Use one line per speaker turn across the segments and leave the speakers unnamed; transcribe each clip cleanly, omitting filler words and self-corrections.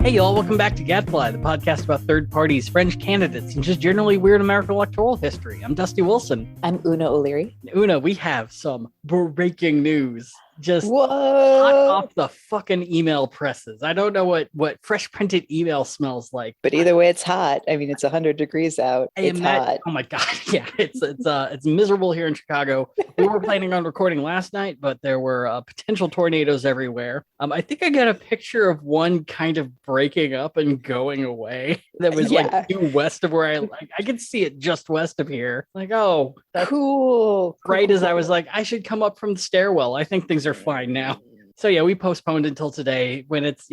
Hey y'all, welcome back to Gadfly, the podcast about third parties, fringe candidates, and just generally weird American electoral history. I'm Dusty Wilson.
I'm Una O'Leary.
Una, we have some breaking news. Just
Whoa.
hot off the fucking email presses. I don't know what fresh printed email smells like.
But either way, it's hot. I mean, it's 100 degrees out. It's hot.
Oh my God. Yeah, it's miserable here in Chicago. We were planning on recording last night, but there were potential tornadoes everywhere. I think I got a picture of one kind of breaking up and going away that was like due west of where I could see it just west of here. Like, oh, that's
cool.
Right as I was like, I should come up from the stairwell. I think things are fine now. So yeah, we postponed until today when it's,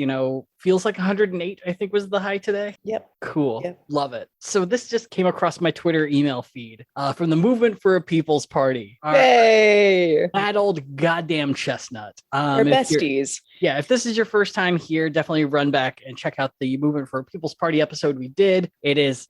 feels like 108, I think was the high today.
Yep.
Cool.
Yep.
Love it. So this just came across my Twitter email feed from the Movement for a People's Party.
Hey!
That old goddamn chestnut.
Our besties.
Yeah, if this is your first time here, definitely run back and check out the Movement for a People's Party episode we did. It is,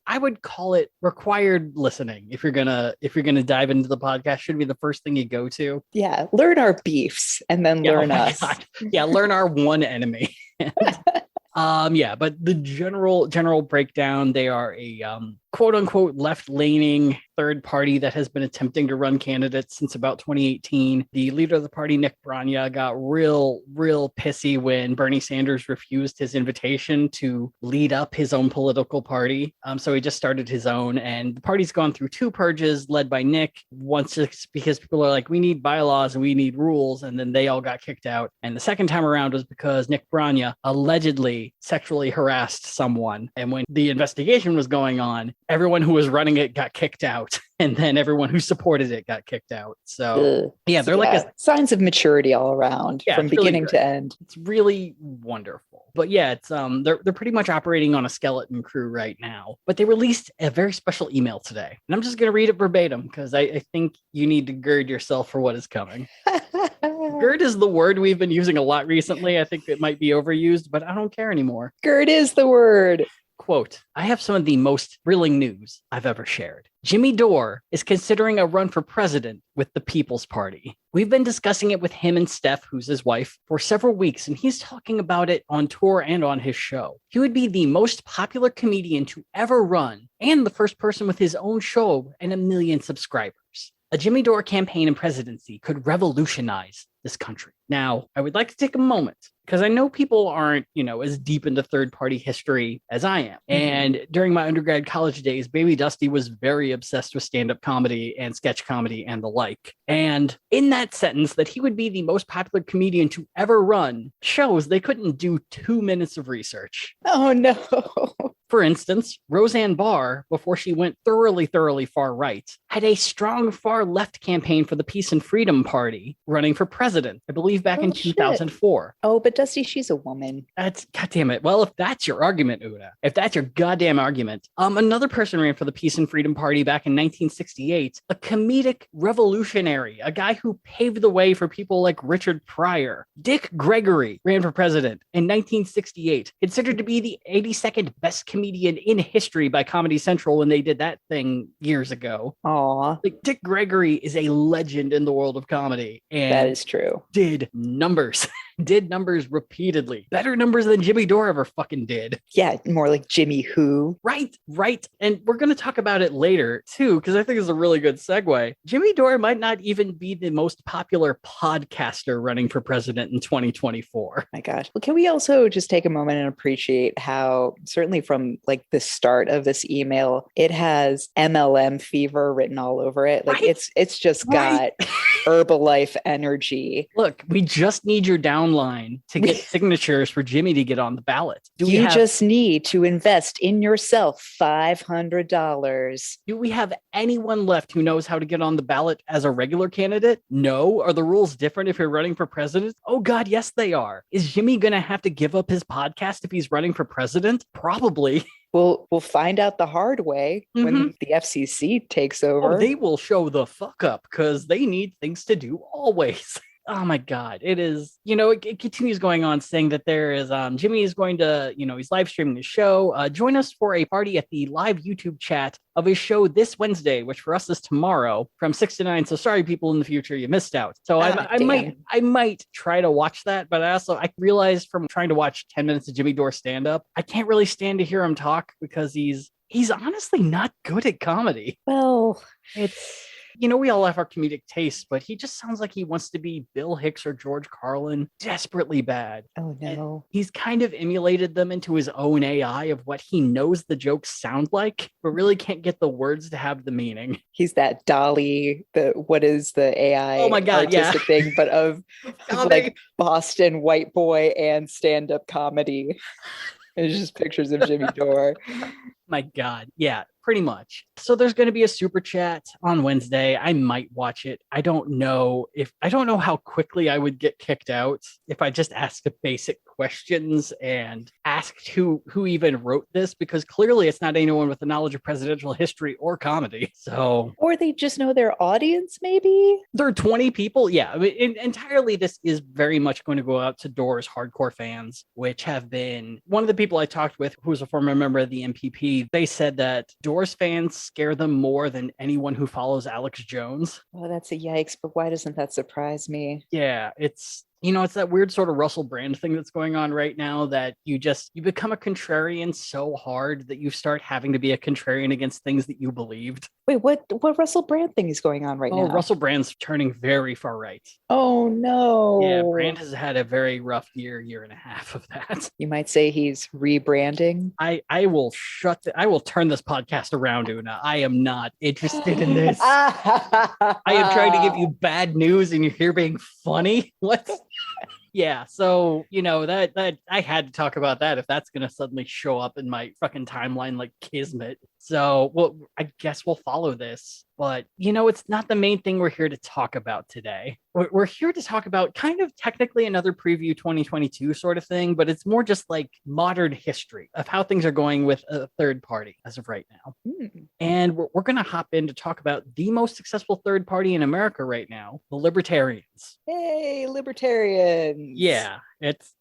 I would call it required listening. If you're gonna dive into the podcast, should be the first thing you go to.
Yeah, learn our beefs and then learn us.
God. Yeah, learn our one enemy. But the general breakdown, they are a quote unquote left-leaning third party that has been attempting to run candidates since about 2018. The leader of the party, Nick Branya, got real pissy when Bernie Sanders refused his invitation to lead up his own political party. So he just started his own, and the party's gone through two purges led by Nick. Once it's because people are like, we need bylaws and we need rules, and then they all got kicked out. And the second time around was because Nick Branya allegedly sexually harassed someone. And when the investigation was going on, everyone who was running it got kicked out. And then everyone who supported it got kicked out. So they're
signs of maturity all around from beginning to end.
It's really wonderful. But yeah, it's they're pretty much operating on a skeleton crew right now. But they released a very special email today. And I'm just gonna read it verbatim because I think you need to gird yourself for what is coming. Gird is the word we've been using a lot recently. I think it might be overused, but I don't care anymore.
Gird is the word.
Quote, I have some of the most thrilling news I've ever shared. Jimmy Dore is considering a run for president with the People's Party. We've been discussing it with him and Steph, who's his wife, for several weeks, and he's talking about it on tour and on his show. He would be the most popular comedian to ever run and the first person with his own show and 1 million subscribers. A Jimmy Dore campaign and presidency could revolutionize this country. Now, I would like to take a moment because I know people aren't, as deep into third party history as I am. And during my undergrad college days, Baby Dusty was very obsessed with stand-up comedy and sketch comedy and the like. And in that sentence that he would be the most popular comedian to ever run shows they couldn't do 2 minutes of research.
Oh, no.
For instance, Roseanne Barr, before she went thoroughly far right, had a strong far left campaign for the Peace and Freedom Party running for president, I believe back in 2004.
Oh, but Dusty, she's a woman.
That's, goddamn it. Well, if that's your argument, Una, if that's your goddamn argument, another person ran for the Peace and Freedom Party back in 1968, a comedic revolutionary, a guy who paved the way for people like Richard Pryor. Dick Gregory ran for president in 1968, considered to be the 82nd best comedian in history by Comedy Central when they did that thing years ago.
Aw.
Like, Dick Gregory is a legend in the world of comedy. And
that is true.
Did numbers repeatedly. Better numbers than Jimmy Dore ever fucking did.
Yeah, more like Jimmy Who.
Right. And we're going to talk about it later, too, because I think it's a really good segue. Jimmy Dore might not even be the most popular podcaster running for president in 2024.
My God. Well, can we also just take a moment and appreciate how, certainly from like the start of this email, it has MLM fever written all over it. Like it's just got Herbalife energy.
Look, we just need your downline to get signatures for Jimmy to get on the ballot.
You just need to invest in yourself $500.
Do we have anyone left who knows how to get on the ballot as a regular candidate? No. Are the rules different if you're running for president? Oh God, yes they are. Is Jimmy gonna have to give up his podcast if he's running for president? Probably.
We'll find out the hard way when the FCC takes over.
Oh, they will show the fuck up because they need things to do always. oh my God, it is, it continues going on saying that there is, Jimmy is going to, he's live streaming the show. Join us for a party at the live YouTube chat of his show this Wednesday, which for us is tomorrow from 6 to 9. So sorry, people in the future, you missed out. So I might try to watch that, but I realized from trying to watch 10 minutes of Jimmy Dore stand up, I can't really stand to hear him talk because he's honestly not good at comedy.
Well,
it's, we all have our comedic tastes, but he just sounds like he wants to be Bill Hicks or George Carlin desperately bad.
Oh, no.
And he's kind of emulated them into his own AI of what he knows the jokes sound like, but really can't get the words to have the meaning.
He's that Dolly, what is the AI
oh my God,
artistic thing, but of like Boston white boy and stand-up comedy. It's just pictures of Jimmy Dore.
My God. Yeah, pretty much. So there's going to be a super chat on Wednesday. I might watch it. I don't know how quickly I would get kicked out if I just asked the basic questions and asked who even wrote this, because clearly it's not anyone with the knowledge of presidential history or comedy. So, or
they just know their audience, maybe.
There are 20 people. Yeah, I mean, entirely this is very much going to go out to Dore's hardcore fans, which have been one of the people I talked with who was a former member of the MPP. They said that Dore's fans scare them more than anyone who follows Alex Jones.
Oh, that's a yikes, but why doesn't that surprise me?
Yeah, it's that weird sort of Russell Brand thing that's going on right now, that you become a contrarian so hard that you start having to be a contrarian against things that you believed.
Wait, what Russell Brand thing is going on right now?
Russell Brand's turning very far right.
Oh, no.
Yeah, Brand has had a very rough year and a half of that.
You might say he's rebranding.
I will turn this podcast around, Una. I am not interested in this. I am trying to give you bad news and you're here being funny. What? Yeah, so that I had to talk about that if that's gonna suddenly show up in my fucking timeline like Kismet. So, well, I guess we'll follow this. But, it's not the main thing we're here to talk about today. We're here to talk about kind of technically another preview 2022 sort of thing, but it's more just like modern history of how things are going with a third party as of right now. And we're going to hop in to talk about the most successful third party in America right now, the Libertarians.
Hey, Libertarians.
Yeah, it's,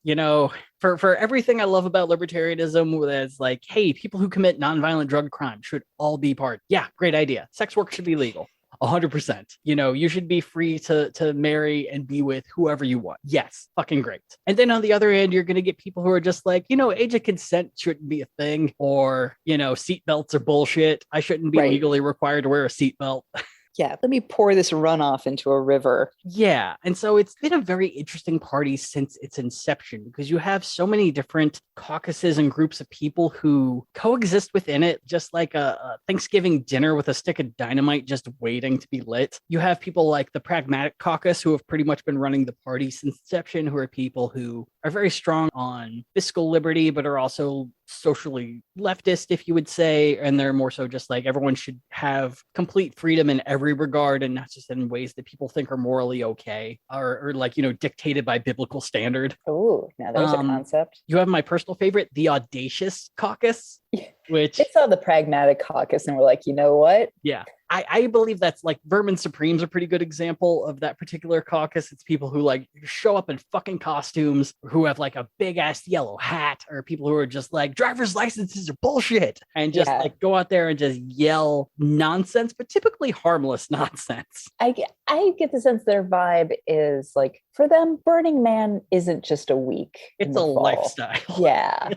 for everything I love about libertarianism, that's like, hey, people who commit nonviolent drug crime should all be part. Yeah, great idea. Sex work should be legal. 100%. You should be free to marry and be with whoever you want. Yes, fucking great. And then on the other end, you're going to get people who are just like, age of consent shouldn't be a thing, or, seatbelts are bullshit. I shouldn't be legally required to wear a seatbelt.
Yeah, let me pour this runoff into a river.
Yeah. And so it's been a very interesting party since its inception, because you have so many different caucuses and groups of people who coexist within it, just like a Thanksgiving dinner with a stick of dynamite just waiting to be lit. You have people like the Pragmatic Caucus, who have pretty much been running the party since inception, who are people who are very strong on fiscal liberty, but are also socially leftist, if you would say, and they're more so just like everyone should have complete freedom in every regard, and not just in ways that people think are morally okay, or like dictated by biblical standard.
Oh, now there's a concept.
You have my personal favorite, the Audacious Caucus, which
they saw the Pragmatic Caucus and were like, you know what?
Yeah. I believe that's like Vermin Supreme's a pretty good example of that particular caucus. It's people who like show up in fucking costumes, who have like a big ass yellow hat, or people who are just like driver's licenses are bullshit, and just like go out there and just yell nonsense, but typically harmless nonsense.
I get the sense their vibe is like, for them, Burning Man isn't just a week.
It's a lifestyle.
Yeah.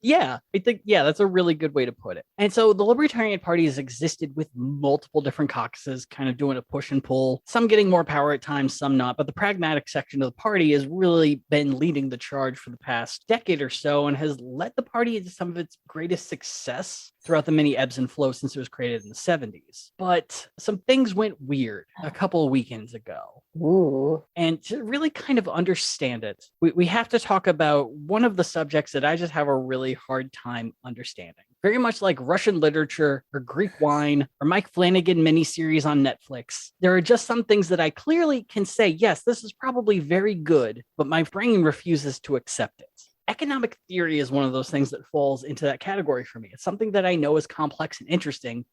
Yeah, I think, that's a really good way to put it. And so the Libertarian Party has existed with multiple different caucuses, kind of doing a push and pull, some getting more power at times, some not. But the pragmatic section of the party has really been leading the charge for the past decade or so, and has led the party into some of its greatest success throughout the many ebbs and flows since it was created in the 70s. But some things went weird a couple of weekends ago.
Ooh.
And to really kind of understand it, we have to talk about one of the subjects that I just have a really hard time understanding. Very much like Russian literature or Greek wine or Mike Flanagan miniseries on Netflix. There are just some things that I clearly can say, yes, this is probably very good, but my brain refuses to accept it. Economic theory is one of those things that falls into that category for me. It's something that I know is complex and interesting.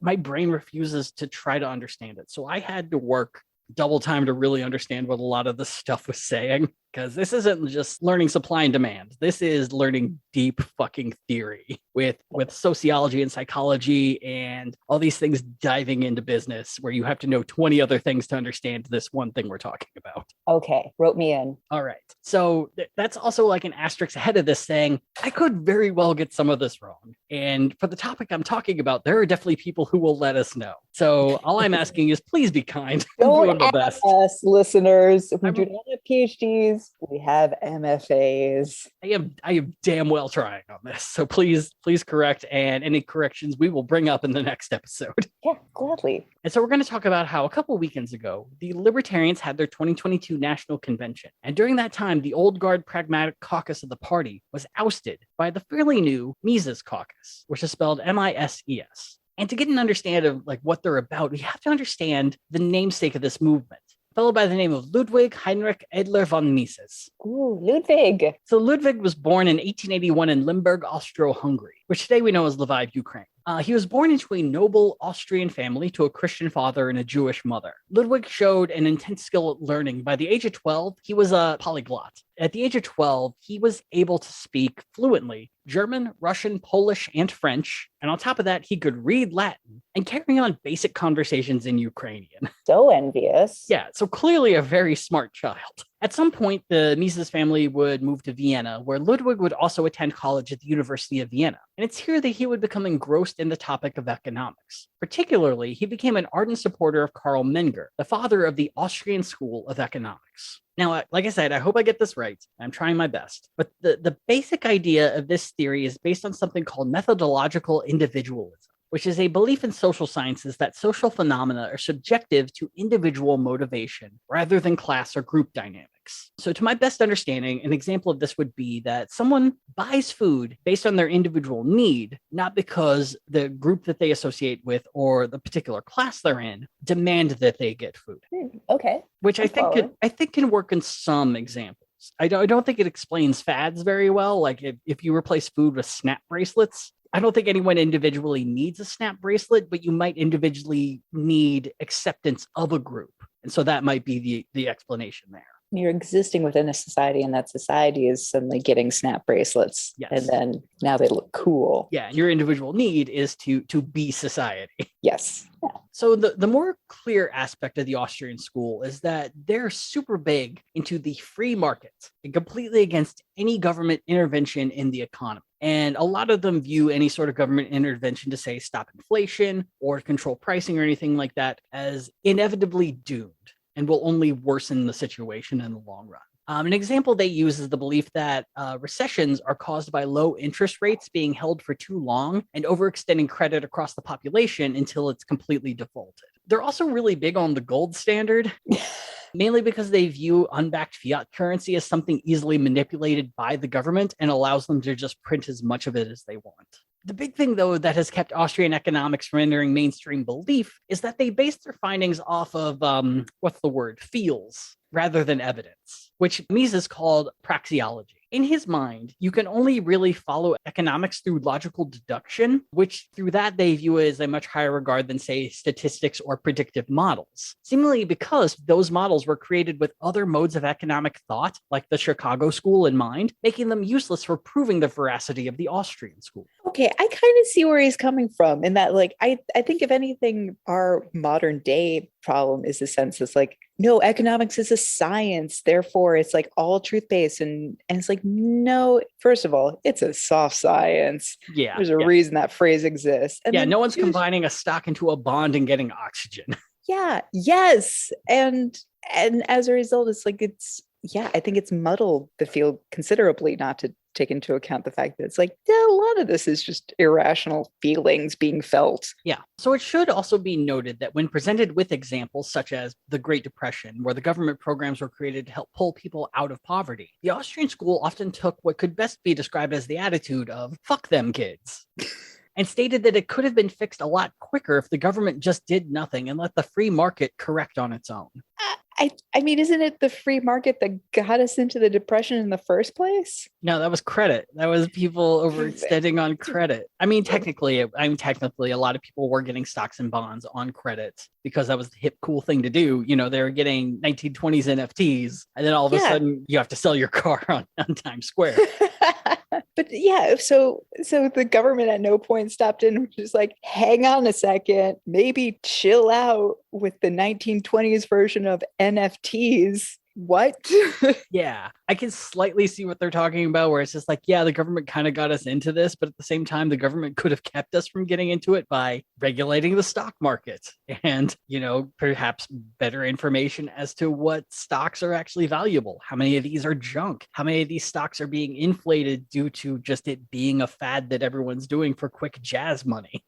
My brain refuses to try to understand it. So I had to work double time to really understand what a lot of this stuff was saying, because this isn't just learning supply and demand. This is learning deep fucking theory with sociology and psychology and all these things diving into business where you have to know 20 other things to understand this one thing we're talking about.
Okay, wrote me in.
All right. So that's also like an asterisk ahead of this saying, I could very well get some of this wrong. And for the topic I'm talking about, there are definitely people who will let us know. So all I'm asking is please be kind.
Don't ask us, listeners. We do not have PhDs. We have MFAs.
I am damn well trying on this. So please correct. And any corrections we will bring up in the next episode.
Yeah, gladly.
And so we're going to talk about how a couple of weekends ago, the Libertarians had their 2022 National Convention. And during that time, the old guard Pragmatic Caucus of the party was ousted by the fairly new Mises Caucus, which is spelled Mises. And to get an understanding of like what they're about, we have to understand the namesake of this movement. A fellow by the name of Ludwig Heinrich Edler von Mises.
Ooh, Ludwig.
So Ludwig was born in 1881 in Limburg, Austro-Hungary, which today we know as Lviv, Ukraine. He was born into a noble Austrian family to a Christian father and a Jewish mother. Ludwig showed an intense skill at learning. By the age of 12, he was a polyglot. At the age of 12, he was able to speak fluently German, Russian, Polish, and French. And on top of that, he could read Latin and carry on basic conversations in Ukrainian.
So envious.
Yeah, so clearly a very smart child. At some point, the Mises family would move to Vienna, where Ludwig would also attend college at the University of Vienna. And it's here that he would become engrossed in the topic of economics. Particularly, he became an ardent supporter of Karl Menger, the father of the Austrian School of Economics. Now, like I said, I hope I get this right. I'm trying my best. But the basic idea of this theory is based on something called methodological individualism, which is a belief in social sciences that social phenomena are subjective to individual motivation rather than class or group dynamics. So to my best understanding, an example of this would be that someone buys food based on their individual need, not because the group that they associate with or the particular class they're in demand that they get food.
Okay.
Which I think can work in some examples. I don't think it explains fads very well. Like if you replace food with snap bracelets, I don't think anyone individually needs a snap bracelet, but you might individually need acceptance of a group. And so that might be the explanation there.
You're existing within a society, and that society is suddenly getting snap bracelets.
Yes.
And then now they look cool.
Yeah, and your individual need is to be society.
Yes. Yeah.
So the more clear aspect of the Austrian school is that they're super big into the free market and completely against any government intervention in the economy. And a lot of them view any sort of government intervention to say stop inflation or control pricing or anything like that as inevitably doomed and will only worsen the situation in the long run. An example they use is the belief that recessions are caused by low interest rates being held for too long and overextending credit across the population until it's completely defaulted. They're also really big on the gold standard, mainly because they view unbacked fiat currency as something easily manipulated by the government and allows them to just print as much of it as they want. The big thing, though, that has kept Austrian economics from entering mainstream belief is that they base their findings off of, feels rather than evidence, which Mises called praxeology. In his mind, you can only really follow economics through logical deduction, which through that they view as a much higher regard than, say, statistics or predictive models, seemingly because those models were created with other modes of economic thought, like the Chicago school in mind, making them useless for proving the veracity of the Austrian school.
Okay, I kind of see where he's coming from in that, like, I think if anything, our modern day problem is the sense that's like, no, economics is a science, therefore it's like all truth-based. And it's like, no, first of all, it's a soft science.
Yeah.
There's a reason that phrase exists. And
no one's combining a stock into a bond and getting oxygen.
Yeah, yes. And as a result, it's like I think it's muddled the field considerably, not to take into account the fact that it's like, yeah, a lot of this is just irrational feelings being felt.
Yeah. So it should also be noted that when presented with examples such as the Great Depression, where the government programs were created to help pull people out of poverty, the Austrian school often took what could best be described as the attitude of fuck them kids. And stated that it could have been fixed a lot quicker if the government just did nothing and let the free market correct on its own.
I mean, isn't it the free market that got us into the depression in the first place?
No, that was credit. That was people overextending on credit. Technically, a lot of people were getting stocks and bonds on credit because that was the hip, cool thing to do. They were getting 1920s NFTs, and then all of a sudden you have to sell your car on Times Square.
But yeah, so the government at no point stopped in and was just like, hang on a second, maybe chill out with the 1920s version of NFTs. What?
Yeah, I can slightly see what they're talking about, where it's just like, yeah, the government kind of got us into this, but at the same time, the government could have kept us from getting into it by regulating the stock market and, perhaps better information as to what stocks are actually valuable. How many of these are junk? How many of these stocks are being inflated due to just it being a fad that everyone's doing for quick jazz money?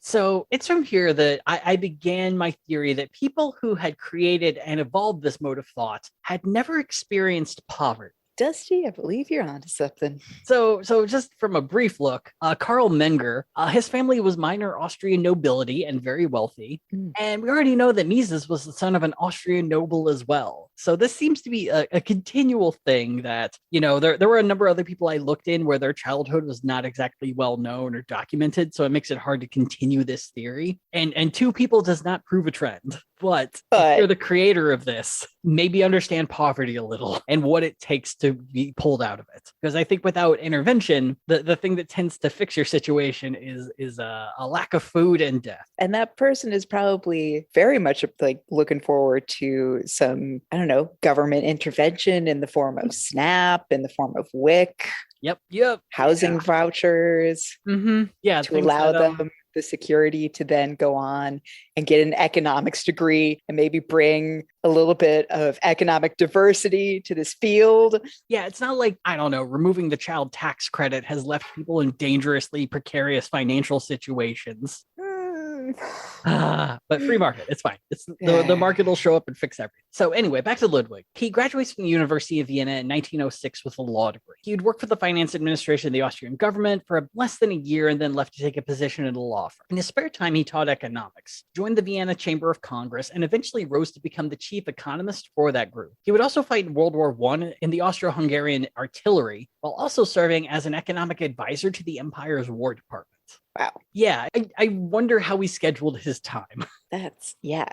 So it's from here that I began my theory that people who had created and evolved this mode of thought had never experienced poverty.
Dusty, I believe you're onto something.
So just from a brief look, Karl Menger, his family was minor Austrian nobility and very wealthy. And we already know that Mises was the son of an Austrian noble as well. So this seems to be a continual thing that, there were a number of other people I looked in where their childhood was not exactly well known or documented. So it makes it hard to continue this theory. And two people does not prove a trend. But if you're the creator of this, maybe understand poverty a little and what it takes to be pulled out of it. Because I think without intervention, the thing that tends to fix your situation is a lack of food and death.
And that person is probably very much like looking forward to some, I don't know, government intervention in the form of SNAP, in the form of WIC.
Yep.
Housing vouchers.
Mm-hmm. Yeah.
To allow them the security to then go on and get an economics degree and maybe bring a little bit of economic diversity to this field.
Yeah, it's not like, I don't know, removing the child tax credit has left people in dangerously precarious financial situations. But free market, it's fine. The market will show up and fix everything. So anyway, back to Ludwig. He graduates from the University of Vienna in 1906 with a law degree. He'd worked for the finance administration of the Austrian government for less than a year and then left to take a position at a law firm. In his spare time, he taught economics, joined the Vienna Chamber of Congress, and eventually rose to become the chief economist for that group. He would also fight in World War I in the Austro-Hungarian artillery, while also serving as an economic advisor to the Empire's War Department.
Wow.
Yeah, I wonder how he scheduled his time.
I don't know.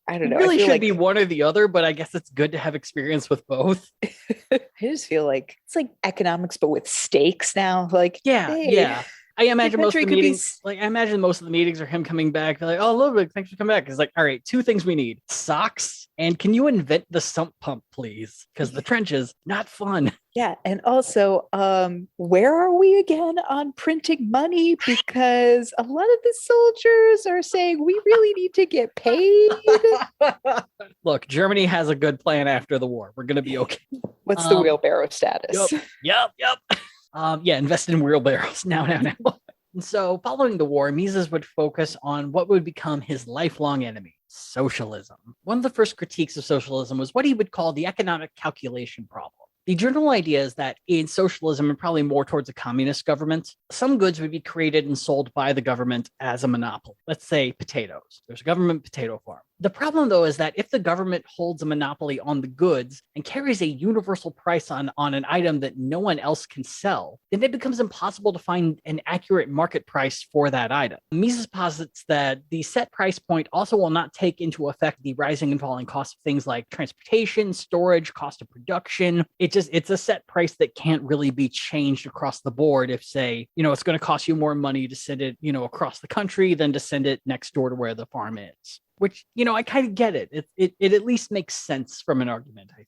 It really should be one or the other, but I guess it's good to have experience with both.
I just feel like it's like economics, but with stakes now. Like,
yeah. I imagine most of the meetings are him coming back. They're like, oh, Ludwig, thanks for coming back. It's like, all right, two things we need: socks, and can you invent the sump pump, please? Because the trenches, not fun.
Yeah, and also, where are we again on printing money? Because a lot of the soldiers are saying we really need to get paid.
Look, Germany has a good plan after the war. We're going to be okay.
What's the wheelbarrow status?
Yep. Invest in wheelbarrows now. And so following the war, Mises would focus on what would become his lifelong enemy, socialism. One of the first critiques of socialism was what he would call the economic calculation problem. The general idea is that in socialism, and probably more towards a communist government, some goods would be created and sold by the government as a monopoly. Let's say potatoes. There's a government potato farm. The problem, though, is that if the government holds a monopoly on the goods and carries a universal price on an item that no one else can sell, then it becomes impossible to find an accurate market price for that item. Mises posits that the set price point also will not take into effect the rising and falling costs of things like transportation, storage, cost of production. It's a set price that can't really be changed across the board if, say, it's going to cost you more money to send it, across the country than to send it next door to where the farm is. Which, I kind of get it. It at least makes sense from an argument, I think.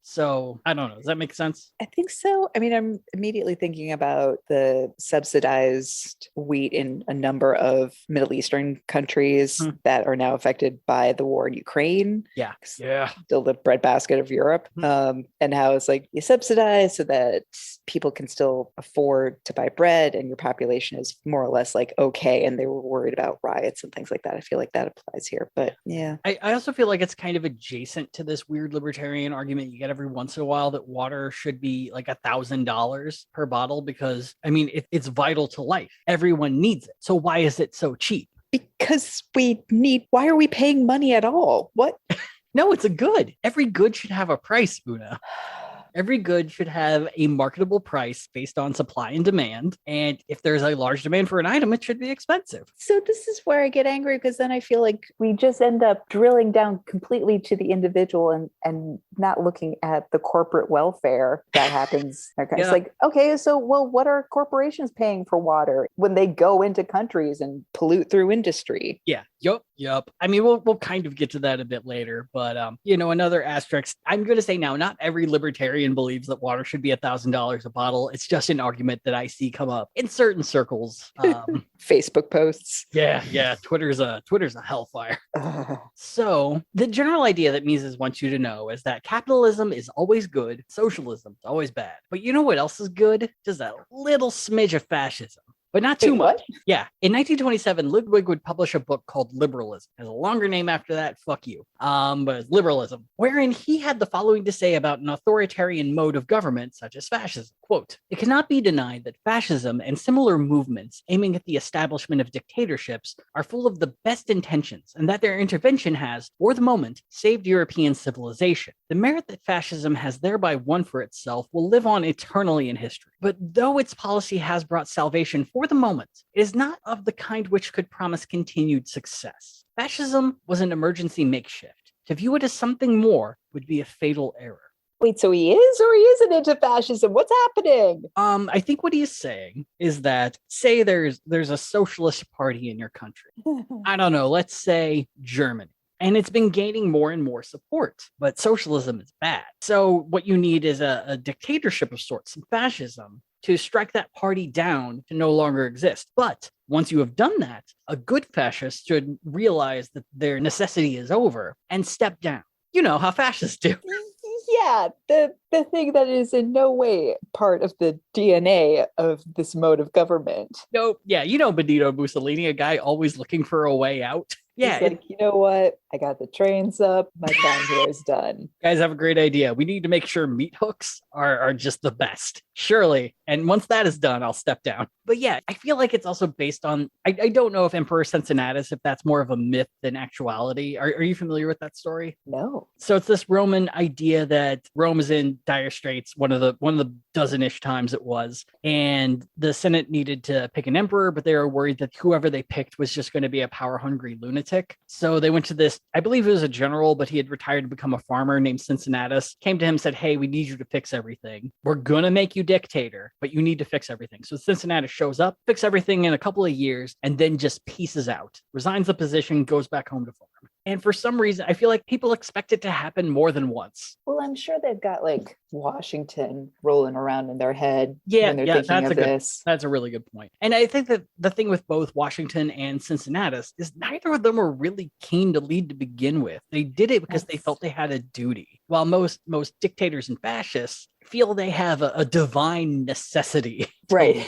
So I don't know. Does that make sense?
I think so. I mean, I'm immediately thinking about the subsidized wheat in a number of Middle Eastern countries that are now affected by the war in Ukraine.
Yeah.
Still the breadbasket of Europe. And how it's like you subsidize so that people can still afford to buy bread and your population is more or less like okay. And they were worried about riots and things like that. I feel like that applies here. But yeah.
I also feel like it's kind of adjacent to this weird libertarian argument you get every once in a while that water should be like $1,000 per bottle because, it's vital to life. Everyone needs it. So why is it so cheap?
Because why are we paying money at all? What?
No, it's a good. Every good should have a price, Una. Every good should have a marketable price based on supply and demand. And if there's a large demand for an item, it should be expensive.
So this is where I get angry, because then I feel like we just end up drilling down completely to the individual and not looking at the corporate welfare that happens. Okay.
Yeah.
It's like, okay, so what are corporations paying for water when they go into countries and pollute through industry?
Yeah. Yup. I mean, we'll kind of get to that a bit later, but another asterisk. I'm going to say now, not every libertarian believes that water should be $1,000 a bottle. It's just an argument that I see come up in certain circles.
Facebook posts.
Yeah. Twitter's a hellfire. So the general idea that Mises wants you to know is that capitalism is always good, socialism is always bad. But you know what else is good? Just a little smidge of fascism. But not too much. Yeah. In 1927, Ludwig would publish a book called Liberalism. There's a longer name after that. Fuck you. But it's Liberalism, wherein he had the following to say about an authoritarian mode of government, such as fascism. Quote, "It cannot be denied that fascism and similar movements aiming at the establishment of dictatorships are full of the best intentions, and that their intervention has, for the moment, saved European civilization. The merit that fascism has thereby won for itself will live on eternally in history. But though its policy has brought salvation for the moment, it is not of the kind which could promise continued success. Fascism was an emergency makeshift. To view it as something more would be a fatal error."
Wait, so he is or he isn't into fascism? What's happening?
I think what he's saying is that, say there's a socialist party in your country. I don't know, let's say Germany. And it's been gaining more and more support, but socialism is bad. So what you need is a dictatorship of sorts, some fascism, to strike that party down to no longer exist. But once you have done that, a good fascist should realize that their necessity is over and step down. You know how fascists do.
Yeah, the thing that is in no way part of the DNA of this mode of government.
No, yeah, Benito Mussolini, a guy always looking for a way out. Yeah.
He's like, you know what? I got the trains up. My time here is done.
Guys have a great idea. We need to make sure meat hooks are just the best. Surely. And once that is done, I'll step down. But yeah, I feel like it's also based on, I don't know if Emperor Cincinnatus, if that's more of a myth than actuality. Are you familiar with that story?
No.
So it's this Roman idea that Rome is in dire straits, one of the dozen-ish times it was. And the Senate needed to pick an emperor, but they were worried that whoever they picked was just going to be a power-hungry lunatic. So they went to this, I believe it was a general, but he had retired to become a farmer named Cincinnatus, came to him and said, "Hey, we need you to fix everything. We're going to make you dictator, but you need to fix everything." So Cincinnatus shows up, fix everything in a couple of years, and then just pieces out, resigns the position, goes back home to farm. And for some reason, I feel like people expect it to happen more than once.
Well, I'm sure they've got like Washington rolling around in their head when they're thinking of this.
That's a really good point. And I think that the thing with both Washington and Cincinnatus is neither of them were really keen to lead to begin with. They did it because they felt they had a duty. While most dictators and fascists feel they have a divine necessity.
Right.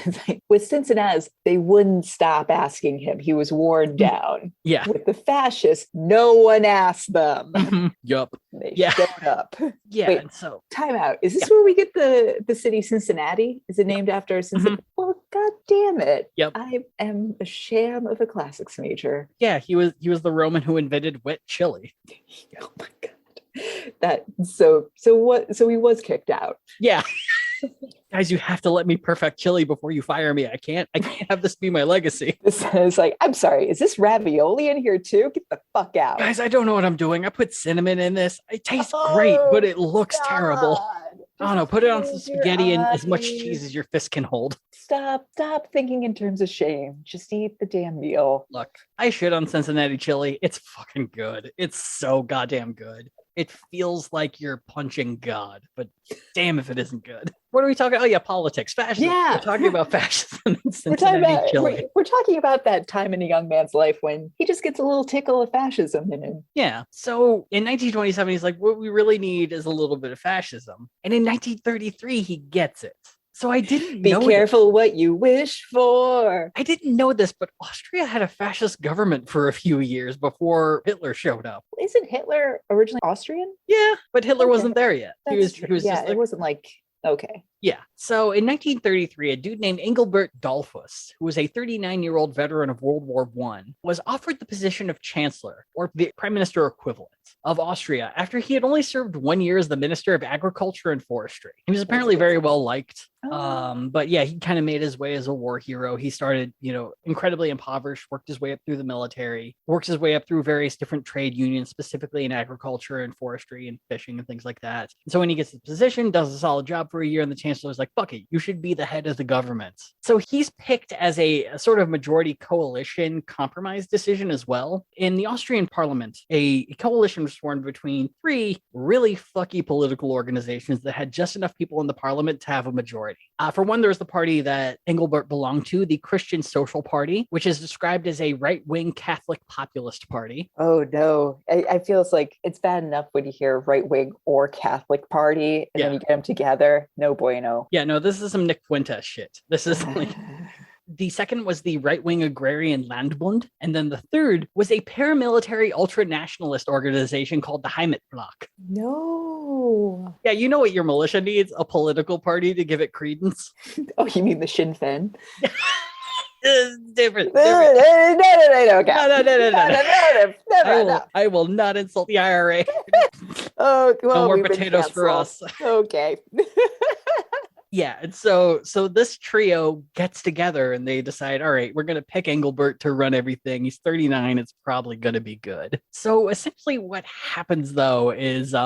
With Cincinnatus, they wouldn't stop asking him. He was worn down.
Yeah.
With the fascists, no one asked them.
Yup.
They showed up.
Yeah.
Wait,
so
time out. Is this where we get the city Cincinnati? Is it named after Cincinnati? Well, God damn it.
Yep.
I am a sham of a classics major.
Yeah, he was the Roman who invented wet chili.
Oh my God. So he was kicked out.
Yeah. Guys, you have to let me perfect chili before you fire me. I can't have this be my legacy.
This is like, I'm sorry, is this ravioli in here too? Get the fuck out.
Guys, I don't know what I'm doing. I put cinnamon in this. It tastes great, but it looks terrible. I don't know. Put it on some spaghetti and as much cheese as your fist can hold.
Stop thinking in terms of shame. Just eat the damn meal.
Look, I shit on Cincinnati chili. It's fucking good. It's so goddamn good. It feels like you're punching God, but damn if it isn't good. What are we talking about? Oh yeah, politics, fascism. Yeah. We're talking about fascism and Cincinnati chili.
We're talking about that time in a young man's life when he just gets a little tickle of fascism in him.
Yeah. So in 1927, he's like, what we really need is a little bit of fascism. And in 1933, he gets it. So I didn't know.
Be careful what you wish for.
I didn't know this, but Austria had a fascist government for a few years before Hitler showed up.
Isn't Hitler originally Austrian?
Yeah, but Hitler wasn't there yet. He was
just it wasn't like, okay.
Yeah. So in 1933, a dude named Engelbert Dollfuss, who was a 39-year-old veteran of World War I, was offered the position of chancellor, or the prime minister equivalent, of Austria after he had only served 1 year as the minister of agriculture and forestry. He was apparently very well liked. But yeah, he kind of made his way as a war hero. He started, incredibly impoverished, worked his way up through the military, works his way up through various different trade unions, specifically in agriculture and forestry and fishing and things like that. And so when he gets the position, does a solid job for a year, and the chancellor's like, fuck it, you should be the head of the government. So he's picked as a sort of majority coalition compromise decision as well. In the Austrian parliament, a coalition was formed between three really fucky political organizations that had just enough people in the parliament to have a majority. For one, there's the party that Engelbert belonged to, the Christian Social Party, which is described as a right-wing Catholic populist party.
Oh, no. I feel like it's bad enough when you hear right-wing or Catholic party, and then you get them together. No bueno.
Yeah, no, this is some Nick Fuentes shit. This is like... The second was the right-wing agrarian Landbund. And then the third was a paramilitary ultra-nationalist organization called the Heimatblock.
No.
Yeah, you know what your militia needs? A political party to give it credence.
Oh, you mean the Sinn Féin?
It's different.
No.
I will not insult the IRA.
Oh, well,
no more potatoes for us.
Okay.
Yeah, and so this trio gets together and they decide, all right, we're going to pick Engelbert to run everything. He's 39. It's probably going to be good. So essentially what happens, though, is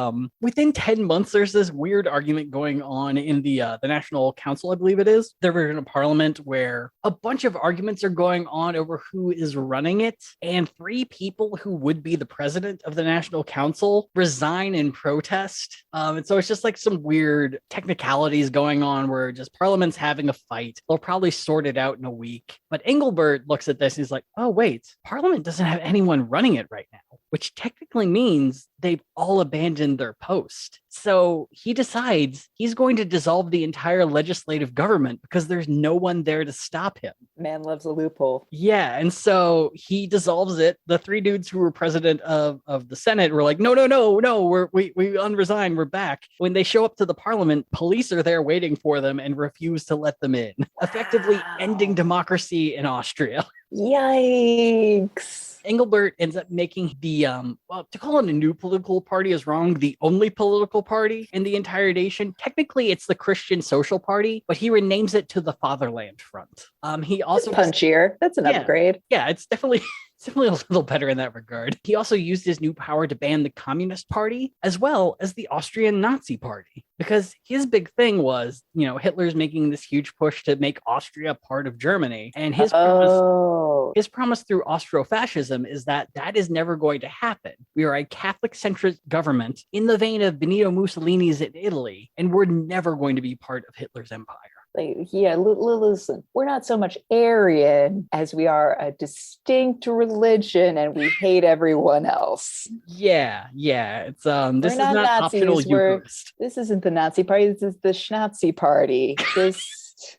within 10 months, there's this weird argument going on in the National Council, I believe it is. They're in a parliament where a bunch of arguments are going on over who is running it. And three people who would be the president of the National Council resign in protest. And so it's just like some weird technicalities going on where just Parliament's having a fight. They'll probably sort it out in a week. But Engelbert looks at this and he's like, oh, wait, Parliament doesn't have anyone running it right now, which technically means they've all abandoned their post. So he decides he's going to dissolve the entire legislative government because there's no one there to stop him.
Man loves a loophole.
Yeah, and so he dissolves it. The three dudes who were president of the Senate were like, no, we unresign, we're back. When they show up to the parliament, police are there waiting for them and refuse to let them in, effectively ending democracy in Austria.
Yikes.
Engelbert ends up making the, to call it a new political party is wrong, the only political party in the entire nation. Technically, it's the Christian Social Party, but he renames it to the Fatherland Front. He also...
That's punchier. That's an upgrade.
Yeah, it's definitely... It's definitely a little better in that regard. He also used his new power to ban the Communist Party as well as the Austrian Nazi Party, because his big thing was, Hitler's making this huge push to make Austria part of Germany. And his promise through Austro-fascism is that is never going to happen. We are a Catholic-centric government in the vein of Benito Mussolini's in Italy, and we're never going to be part of Hitler's empire.
Listen, we're not so much Aryan as we are a distinct religion, and we hate everyone else.
Yeah. It's this is not
Nazis,
optional Eucharist.
This isn't the Nazi party. This is the Schnazi party. This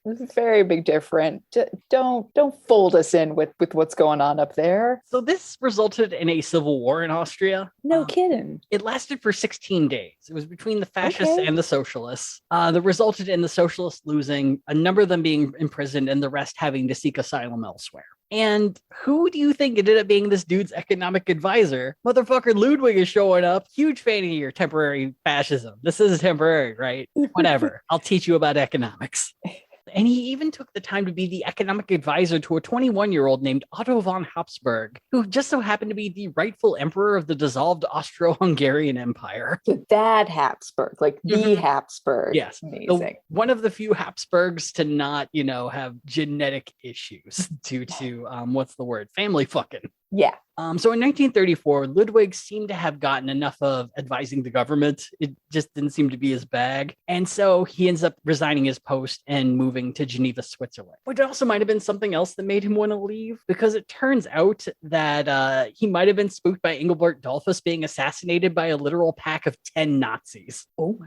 is very big different. Don't fold us in with what's going on up there.
So this resulted in a civil war in Austria.
No kidding.
It lasted for 16 days. It was between the fascists and the socialists. That resulted in the socialists losing, a number of them being imprisoned, and the rest having to seek asylum elsewhere. And who do you think ended up being this dude's economic advisor? Motherfucker Ludwig is showing up. Huge fan of your temporary fascism. This is temporary, right? Whatever. I'll teach you about economics. And he even took the time to be the economic advisor to a 21-year-old named Otto von Habsburg, who just so happened to be the rightful emperor of the dissolved Austro-Hungarian Empire.
That Habsburg, like the Habsburg.
Yes.
Amazing.
One of the few Habsburgs to not, have genetic issues due to, family fucking.
Yeah.
So in 1934, Ludwig seemed to have gotten enough of advising the government. It just didn't seem to be his bag. And so he ends up resigning his post and moving to Geneva, Switzerland. But it also might have been something else that made him want to leave, because it turns out that he might have been spooked by Engelbert Dollfuss being assassinated by a literal pack of 10 Nazis.
Oh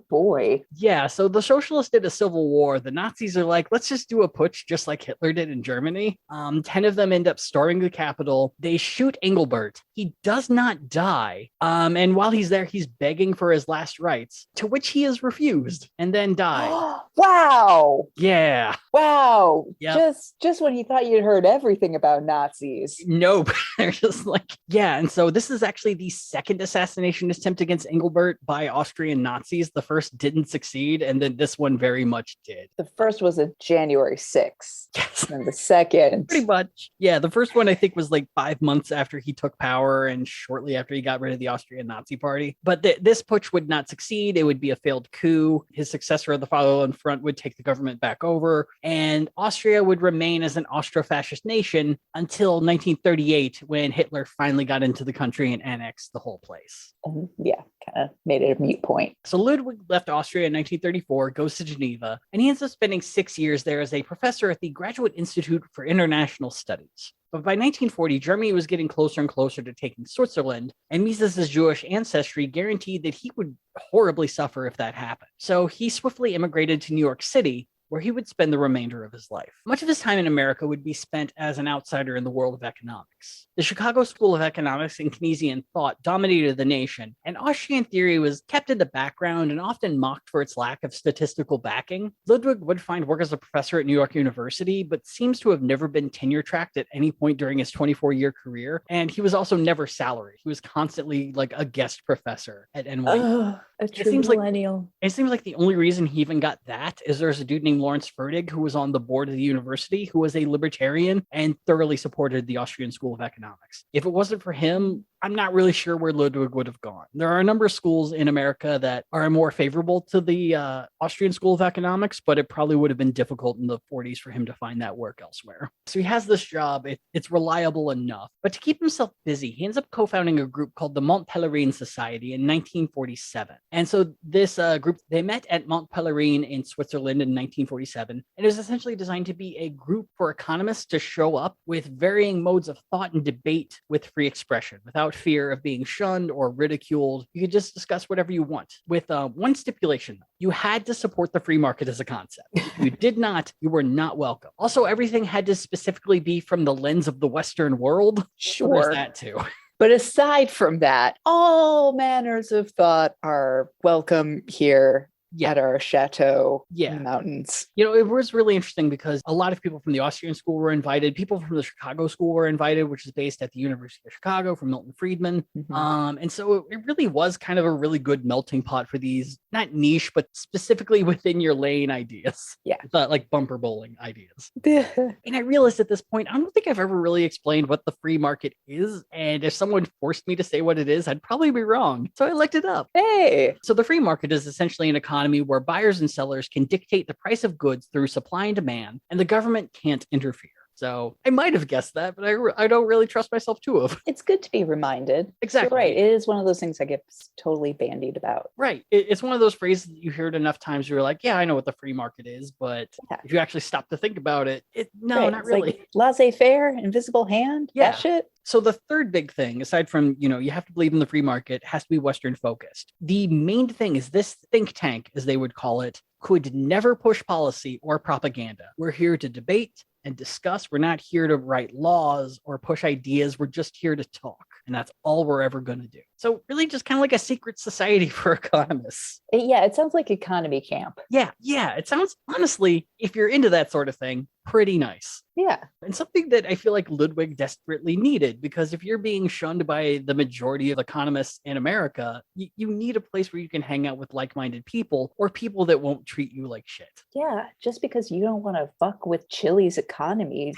boy.
Yeah, so the socialists did a civil war. The Nazis are like, let's just do a putsch just like Hitler did in Germany. 10 of them end up storming the capital. They shoot Engelbert. He does not die. And while he's there, he's begging for his last rites, to which he is refused and then died.
Wow.
Yeah.
Wow.
Yep.
Just when he thought you'd heard everything about Nazis.
Nope. They're just like, yeah. And so this is actually the second assassination attempt against Engelbert by Austrian Nazis. The first didn't succeed, and then this one very much did.
The first was a January 6th.
Yes.
And the second.
Pretty much. Yeah. The first one, I think, was like 5 months after he took power and shortly after he got rid of the Austrian Nazi Party. But this putsch would not succeed. It would be a failed coup. His successor of the Fatherland Front would take the government back over, and Austria would remain as an Austro-fascist nation until 1938, when Hitler finally got into the country and annexed the whole place.
Yeah, kind of made it a moot point.
So Ludwig left Austria in 1934, goes to Geneva, and he ends up spending 6 years there as a professor at the Graduate Institute for International Studies. But by 1940, Germany was getting closer and closer to taking Switzerland, and Mises' Jewish ancestry guaranteed that he would horribly suffer if that happened. So he swiftly immigrated to New York City, where he would spend the remainder of his life. Much of his time in America would be spent as an outsider in the world of economics. The Chicago School of Economics and Keynesian thought dominated the nation, and Austrian theory was kept in the background and often mocked for its lack of statistical backing. Ludwig would find work as a professor at New York University, but seems to have never been tenure-tracked at any point during his 24-year career, and he was also never salaried. He was constantly like a guest professor at NYU.
A true millennial.
It seems like the only reason he even got that is there's a dude named Lawrence Fertig who was on the board of the university, who was a libertarian and thoroughly supported the Austrian School of Economics. If it wasn't for him, I'm not really sure where Ludwig would have gone. There are a number of schools in America that are more favorable to the Austrian School of Economics, but it probably would have been difficult in the 40s for him to find that work elsewhere. So he has this job. It's reliable enough. But to keep himself busy, he ends up co-founding a group called the Mont Pelerin Society in 1947. And so this group, they met at Mont Pelerin in Switzerland in 1947. And it was essentially designed to be a group for economists to show up with varying modes of thought and debate with free expression, without fear of being shunned or ridiculed. You could just discuss whatever you want, with one stipulation: you had to support the free market as a concept. If you did not, you were not welcome. Also, everything had to specifically be from the lens of the Western world.
Sure.
So there's that too.
But aside from that, all manners of thought are welcome here. At our chateau in the mountains.
You know, it was really interesting because a lot of people from the Austrian school were invited. People from the Chicago school were invited, which is based at the University of Chicago, from Milton Friedman. Mm-hmm. And so it really was kind of a really good melting pot for these, not niche, but specifically within your lane ideas.
Yeah.
Like bumper bowling ideas. And I realized at this point, I don't think I've ever really explained what the free market is. And if someone forced me to say what it is, I'd probably be wrong. So I looked it up.
Hey.
So the free market is essentially an economy where buyers and sellers can dictate the price of goods through supply and demand, and the government can't interfere. So I might have guessed that, but I don't really trust myself to have.
It's good to be reminded.
Exactly.
You're right. It is one of those things I get totally bandied about.
Right. It's one of those phrases that you hear it enough times you're like, yeah, I know what the free market is, but if you actually stop to think about it, not
it's
really.
Like laissez-faire, invisible hand, that shit.
So the third big thing, aside from, you have to believe in the free market, has to be Western focused. The main thing is this think tank, as they would call it, could never push policy or propaganda. We're here to debate and discuss. We're not here to write laws or push ideas. We're just here to talk. And that's all we're ever going to do. So really just kind of like a secret society for economists.
Yeah, it sounds like economy camp.
Yeah. It sounds, honestly, if you're into that sort of thing, pretty nice.
Yeah.
And something that I feel like Ludwig desperately needed, because if you're being shunned by the majority of economists in America, you need a place where you can hang out with like-minded people, or people that won't treat you like shit.
Yeah, just because you don't want to fuck with Chile's economy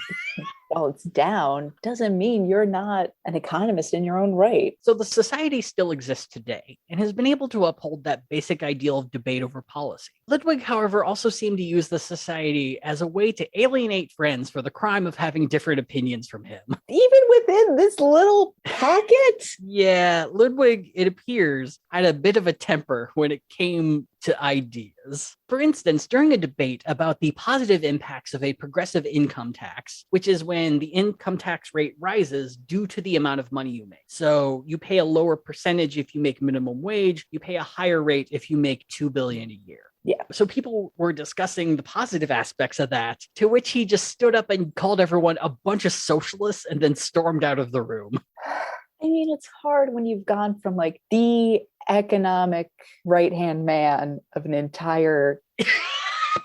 while it's down doesn't mean you're not an economist in your own right.
So the society still exists today and has been able to uphold that basic ideal of debate over policy. Ludwig, however, also seemed to use the society as a way to alienate friends for the crime of having different opinions from him.
Even within this little packet?
Yeah, Ludwig, it appears, had a bit of a temper when it came to ideas. For instance, during a debate about the positive impacts of a progressive income tax, which is when the income tax rate rises due to the amount of money you make. So you pay a lower percentage if you make minimum wage, you pay a higher rate if you make $2 billion a year.
Yeah.
So people were discussing the positive aspects of that, to which he just stood up and called everyone a bunch of socialists and then stormed out of the room.
I mean, it's hard when you've gone from like the economic right-hand man of an entire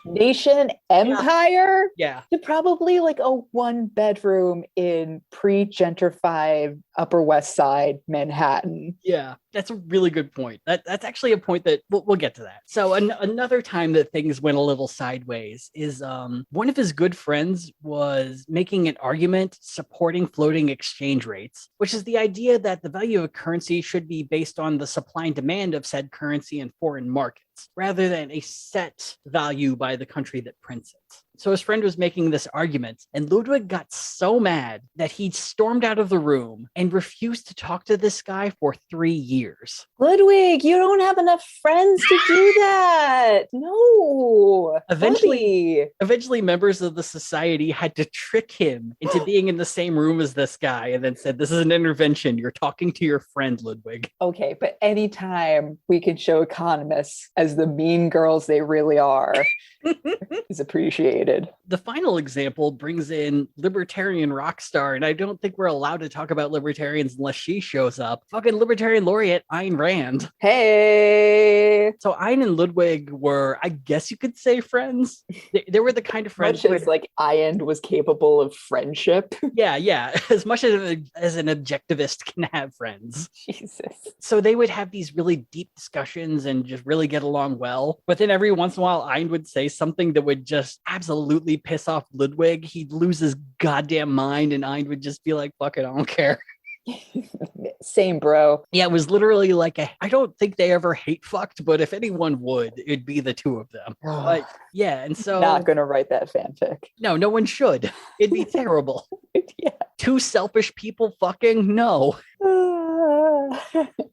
nation empire to probably like a 1-bedroom in pre-gentrified Upper West Side Manhattan.
Yeah, that's a really good point. That's actually a point that we'll get to that. So another time that things went a little sideways is one of his good friends was making an argument supporting floating exchange rates, which is the idea that the value of a currency should be based on the supply and demand of said currency in foreign markets, rather than a set value by the country that prints it. So his friend was making this argument, and Ludwig got so mad that he stormed out of the room and refused to talk to this guy for 3 years.
Ludwig, you don't have enough friends to do that. No.
Eventually, members of the society had to trick him into being in the same room as this guy, and then said, "This is an intervention. You're talking to your friend, Ludwig."
Okay, but anytime we can show economists as the mean girls they really are is appreciated.
The final example brings in libertarian rock star, and I don't think we're allowed to talk about libertarians unless she shows up. Fucking libertarian laureate Ayn Rand.
Hey!
So Ayn and Ludwig were, I guess you could say, friends. They were the kind of friends
much as like Ayn was capable of friendship.
Yeah. As much as an objectivist can have friends.
Jesus.
So they would have these really deep discussions and just really get along well. But then every once in a while, Ayn would say something that would just absolutely piss off Ludwig. He'd lose his goddamn mind, and Ayn would just be like, "Fuck it, I don't care."
Same, bro.
Yeah, it was literally like I don't think they ever hate fucked, but if anyone would, it'd be the two of them. But yeah, and so
not gonna write that fanfic.
No one should. It'd be terrible.
Yeah.
Two selfish people fucking? No.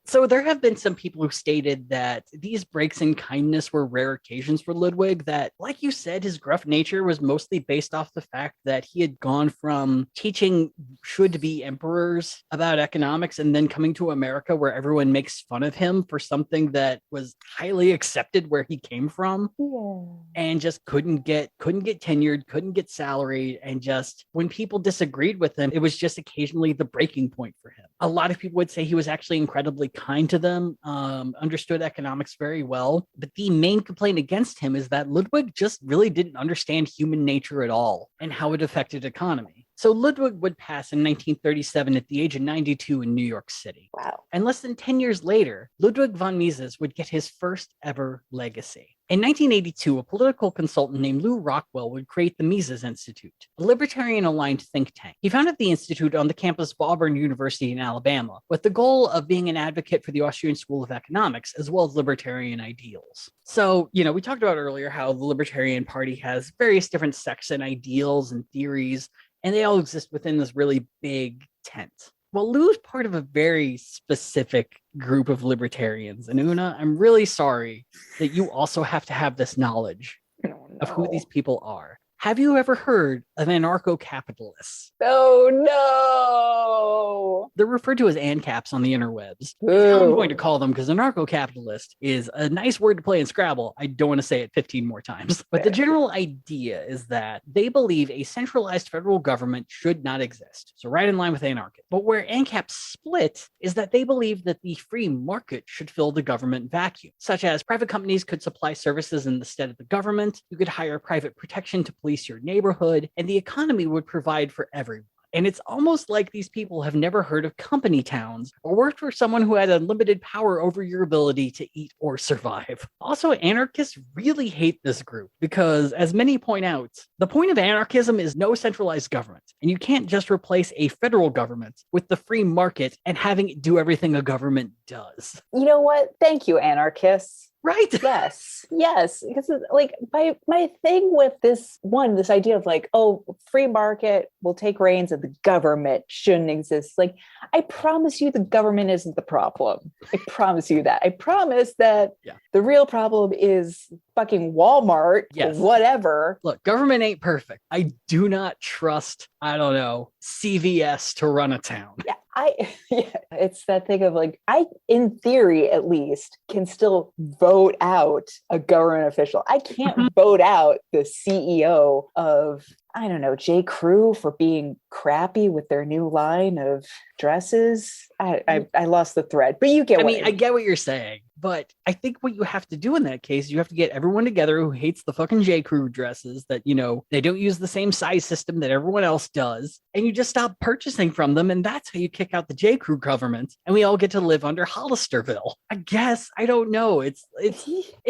So there have been some people who stated that these breaks in kindness were rare occasions for Ludwig, that, like you said, his gruff nature was mostly based off the fact that he had gone from teaching should-be emperors about economics and then coming to America where everyone makes fun of him for something that was highly accepted where he came from, and just couldn't get tenured, couldn't get salaried, and just when people disagreed with him, it was just occasionally the breaking point for him. A lot of people would say he was actually incredibly kind to them, understood economics very well. But the main complaint against him is that Ludwig just really didn't understand human nature at all and how it affected economy. So Ludwig would pass in 1937 at the age of 92 in New York City.
Wow. And
less than 10 years later, Ludwig von Mises would get his first ever legacy. In 1982, a political consultant named Lew Rockwell would create the Mises Institute, a libertarian-aligned think tank. He founded the institute on the campus of Auburn University in Alabama, with the goal of being an advocate for the Austrian School of Economics, as well as libertarian ideals. So, we talked about earlier how the Libertarian Party has various different sects and ideals and theories, and they all exist within this really big tent. Well, Lou's part of a very specific group of libertarians. And Una, I'm really sorry that you also have to have this knowledge of who these people are. Have you ever heard of anarcho-capitalists?
Oh, no.
They're referred to as ANCAPs on the interwebs.
Ooh.
I'm going to call them because anarcho-capitalist is a nice word to play in Scrabble. I don't want to say it 15 more times. But the general idea is that they believe a centralized federal government should not exist. So right in line with anarchists. But where ANCAPs split is that they believe that the free market should fill the government vacuum, such as private companies could supply services in the stead of the government. You could hire private protection to police your neighborhood, and the economy would provide for everyone. And it's almost like these people have never heard of company towns or worked for someone who had unlimited power over your ability to eat or survive. Also, anarchists really hate this group because, as many point out, the point of anarchism is no centralized government. And you can't just replace a federal government with the free market and having it do everything a government does.
You know what? Thank you, anarchists.
Right.
Yes. Because like my thing with this idea of like, oh, free market will take reins and the government shouldn't exist. Like, I promise you the government isn't the problem. I promise you that. I promise that the real problem is fucking Walmart or whatever.
Look, government ain't perfect. I do not trust, CVS to run a town.
Yeah. Yeah, it's that thing of like, I, in theory at least, can still vote out a government official. I can't vote out the CEO of, I don't know, J. Crew for being crappy with their new line of dresses. I lost the thread, but you get what I mean.
I get what you're saying, but I think what you have to do in that case, you have to get everyone together who hates the fucking J. Crew dresses that, you know, they don't use the same size system that everyone else does, and you just stop purchasing from them, and that's how you kick out the J. Crew government, and we all get to live under Hollisterville. I guess. I don't know. It's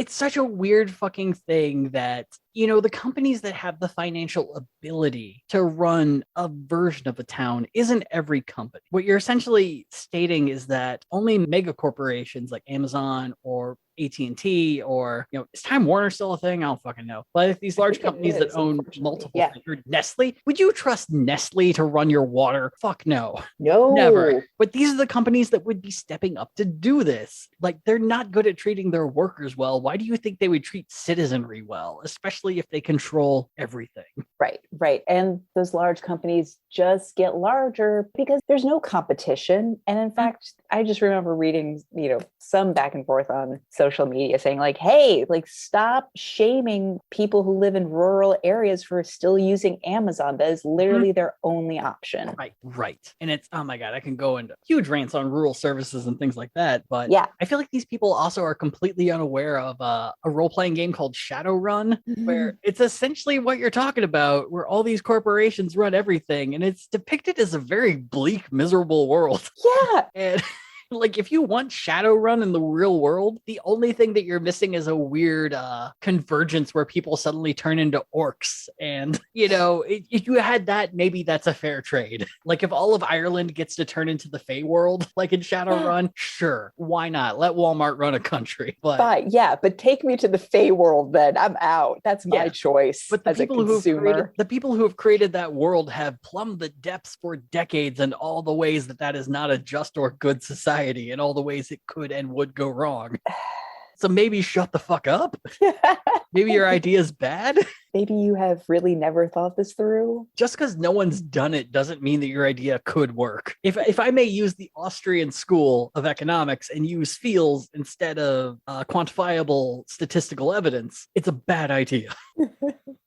such a weird fucking thing that, you know, the companies that have the financial ability to run a version of a town isn't every company. What you're essentially stating is that only mega corporations like Amazon or AT&T or, you know, is Time Warner still a thing? I don't fucking know. But if these large companies that own multiple things, or Nestle, would you trust Nestle to run your water? Fuck no.
No.
Never. But these are the companies that would be stepping up to do this. Like, they're not good at treating their workers well. Why do you think they would treat citizenry well, especially if they control everything?
Right. And those large companies just get larger because there's no competition. And in fact, I just remember reading, you know, some back and forth on social media saying like, hey, like, stop shaming people who live in rural areas for still using Amazon. That is literally their only option.
Right. And it's, oh my God, I can go into huge rants on rural services and things like that. But
yeah,
I feel like these people also are completely unaware of a role-playing game called Shadowrun, where it's essentially what you're talking about, where all these corporations run everything. And it's depicted as a very bleak, miserable world.
Yeah.
And like, if you want Shadowrun in the real world, the only thing that you're missing is a weird convergence where people suddenly turn into orcs. And, you know, if you had that, maybe that's a fair trade. Like, if all of Ireland gets to turn into the Fey world, like in Shadowrun, sure, why not? Let Walmart run a country. But
but take me to the Fey world then. I'm out. That's my choice. But
the people who have created that world have plumbed the depths for decades and all the ways that is not a just or good society. And all the ways it could and would go wrong. So maybe shut the fuck up. Maybe your idea is bad.
Maybe you have really never thought this through.
Just because no one's done it doesn't mean that your idea could work. If I may use the Austrian school of economics and use feels instead of quantifiable statistical evidence, it's a bad idea.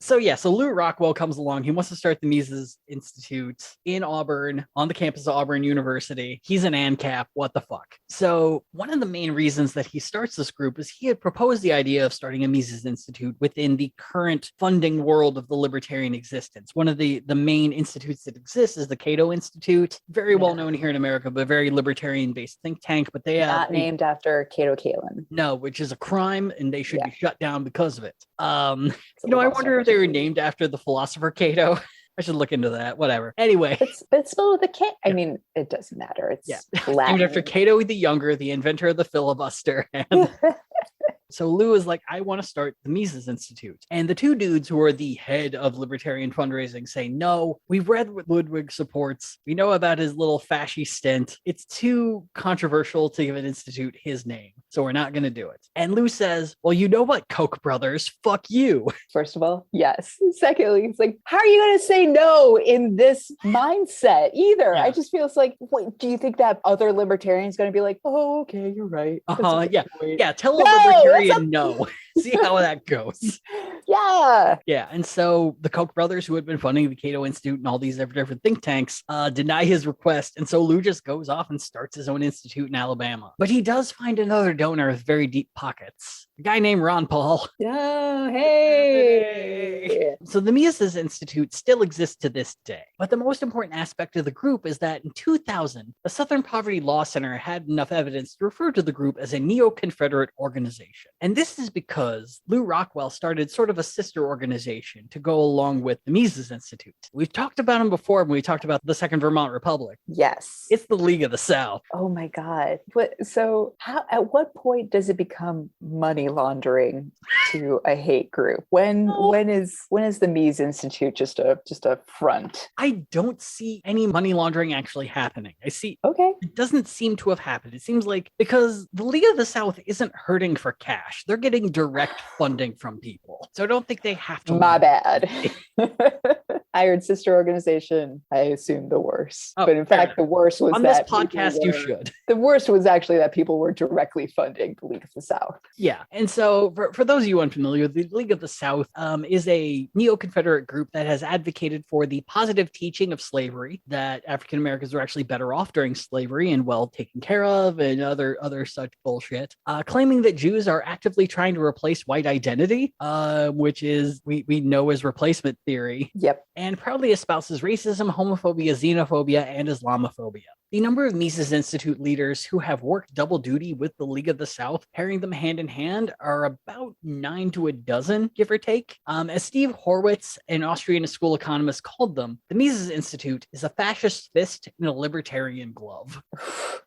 So Lew Rockwell comes along. He wants to start the Mises Institute in Auburn, on the campus of Auburn University. He's an ANCAP. What the fuck? So one of the main reasons that he starts this group is he had proposed the idea of starting a Mises Institute within the current funding world of the libertarian existence. One of the main institutes that exists is the Cato Institute, very well known here in America, but very libertarian-based think tank. But they
not named after Cato Kalin.
No, which is a crime, and they should be shut down because of it. You know, I wonder if they were named after the philosopher Cato. I should look into that. Whatever. Anyway.
It's spelled with a K. I mean, it doesn't matter. It's Latin.
Named after Cato the Younger, the inventor of the filibuster. And so Lou is like, I want to start the Mises Institute. And the two dudes who are the head of libertarian fundraising say, no, we've read what Ludwig supports. We know about his little fascist stint. It's too controversial to give an institute his name. So we're not going to do it. And Lou says, well, you know what, Koch brothers, fuck you.
First of all, yes. Secondly, it's like, how are you going to say no in this mindset either? I just feel it's like, wait, do you think that other libertarian's going to be like, oh, okay, you're right.
Yeah, tell a libertarian no. See how that goes.
Yeah.
And so the Koch brothers, who had been funding the Cato Institute and all these different think tanks, deny his request. And so Lou just goes off and starts his own institute in Alabama. But he does find another donor with very deep pockets. A guy named Ron Paul.
Oh, hey.
So the Mises Institute still exists to this day. But the most important aspect of the group is that in 2000, the Southern Poverty Law Center had enough evidence to refer to the group as a neo-Confederate organization. And this is because Lew Rockwell started sort of a sister organization to go along with the Mises Institute. We've talked about them before when we talked about the Second Vermont Republic.
Yes.
It's the League of the South.
Oh my God. So at what point does it become money laundering to a hate group? When is the Mises Institute just a front?
I don't see any money laundering actually happening.
Okay.
It doesn't seem to have happened. It seems like because the League of the South isn't hurting for cash. They're getting direct funding from people. So I don't think they have to.
My bad. hired sister organization. I assumed the worst.
Oh,
but in fact, the worst was
on
that
this podcast, you should.
The worst was actually that people were directly funding the League of the South.
Yeah. And so for those of you unfamiliar, the League of the South is a neo-Confederate group that has advocated for the positive teaching of slavery, that African Americans were actually better off during slavery and well taken care of, and other such bullshit, claiming that Jews are actively trying to replace white identity, which is we know as replacement theory.
Yep.
And proudly espouses racism, homophobia, xenophobia, and Islamophobia. The number of Mises Institute leaders who have worked double duty with the League of the South, pairing them hand in hand, are about 9 to a dozen, give or take. As Steve Horwitz, an Austrian school economist, called them, the Mises Institute is a fascist fist in a libertarian glove.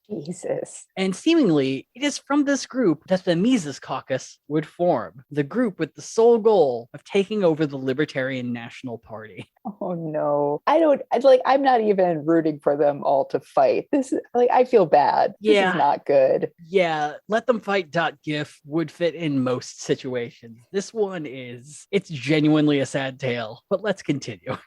Jesus. And
seemingly, it is from this group that the Mises Caucus would form, the group with the sole goal of taking over the Libertarian National Party.
Oh no. I'm not even rooting for them all to fight. This is I feel bad.
Yeah.
This is not good.
Yeah, let them fight.gif would fit in most situations. This one it's genuinely a sad tale, but let's continue.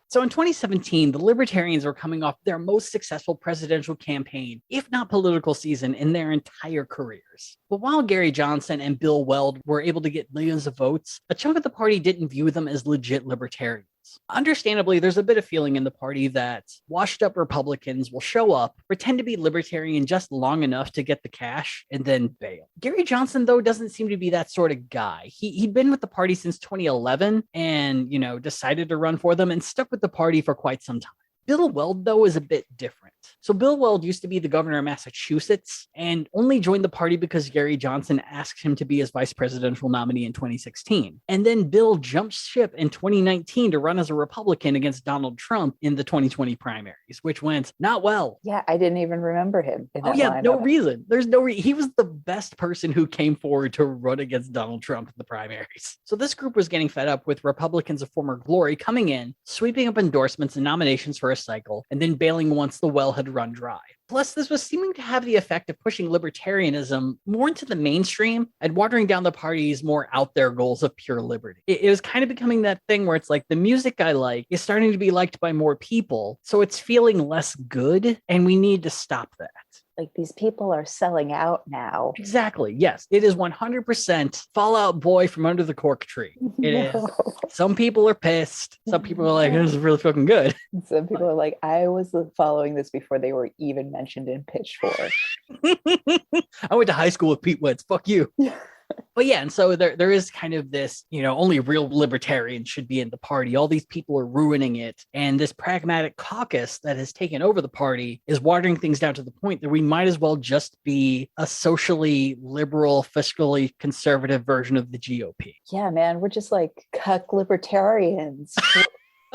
So in 2017, the Libertarians were coming off their most successful presidential campaign, if not political season, in their entire careers. But while Gary Johnson and Bill Weld were able to get millions of votes, a chunk of the party didn't view them as legit libertarians. Understandably, there's a bit of feeling in the party that washed up Republicans will show up, pretend to be libertarian just long enough to get the cash, and then bail. Gary Johnson, though, doesn't seem to be that sort of guy. He'd been with the party since 2011 and, decided to run for them and stuck with the party for quite some time. Bill Weld, though, is a bit different. So Bill Weld used to be the governor of Massachusetts and only joined the party because Gary Johnson asked him to be his vice presidential nominee in 2016. And then Bill jumped ship in 2019 to run as a Republican against Donald Trump in the 2020 primaries, which went not well.
Yeah, I didn't even remember him.
No reason. There's no reason. He was the best person who came forward to run against Donald Trump in the primaries. So this group was getting fed up with Republicans of former glory coming in, sweeping up endorsements and nominations for a cycle, and then bailing once the well had run dry. Plus, this was seeming to have the effect of pushing libertarianism more into the mainstream and watering down the party's more out there goals of pure liberty. It was kind of becoming that thing where it's like the music I like is starting to be liked by more people, so it's feeling less good, and we need to stop that.
Like, these people are selling out now.
Exactly. Yes. It is 100% Fall Out Boy from under the cork tree. It is. Some people are pissed. Some people are like, this is really fucking good.
Some people are like, I was following this before they were even mentioned in Pitchfork.
I went to high school with Pete Wentz. Fuck you. But yeah, and so there is kind of this, only real libertarians should be in the party. All these people are ruining it. And this Pragmatic Caucus that has taken over the party is watering things down to the point that we might as well just be a socially liberal, fiscally conservative version of the GOP.
Yeah, man, we're just like cuck libertarians.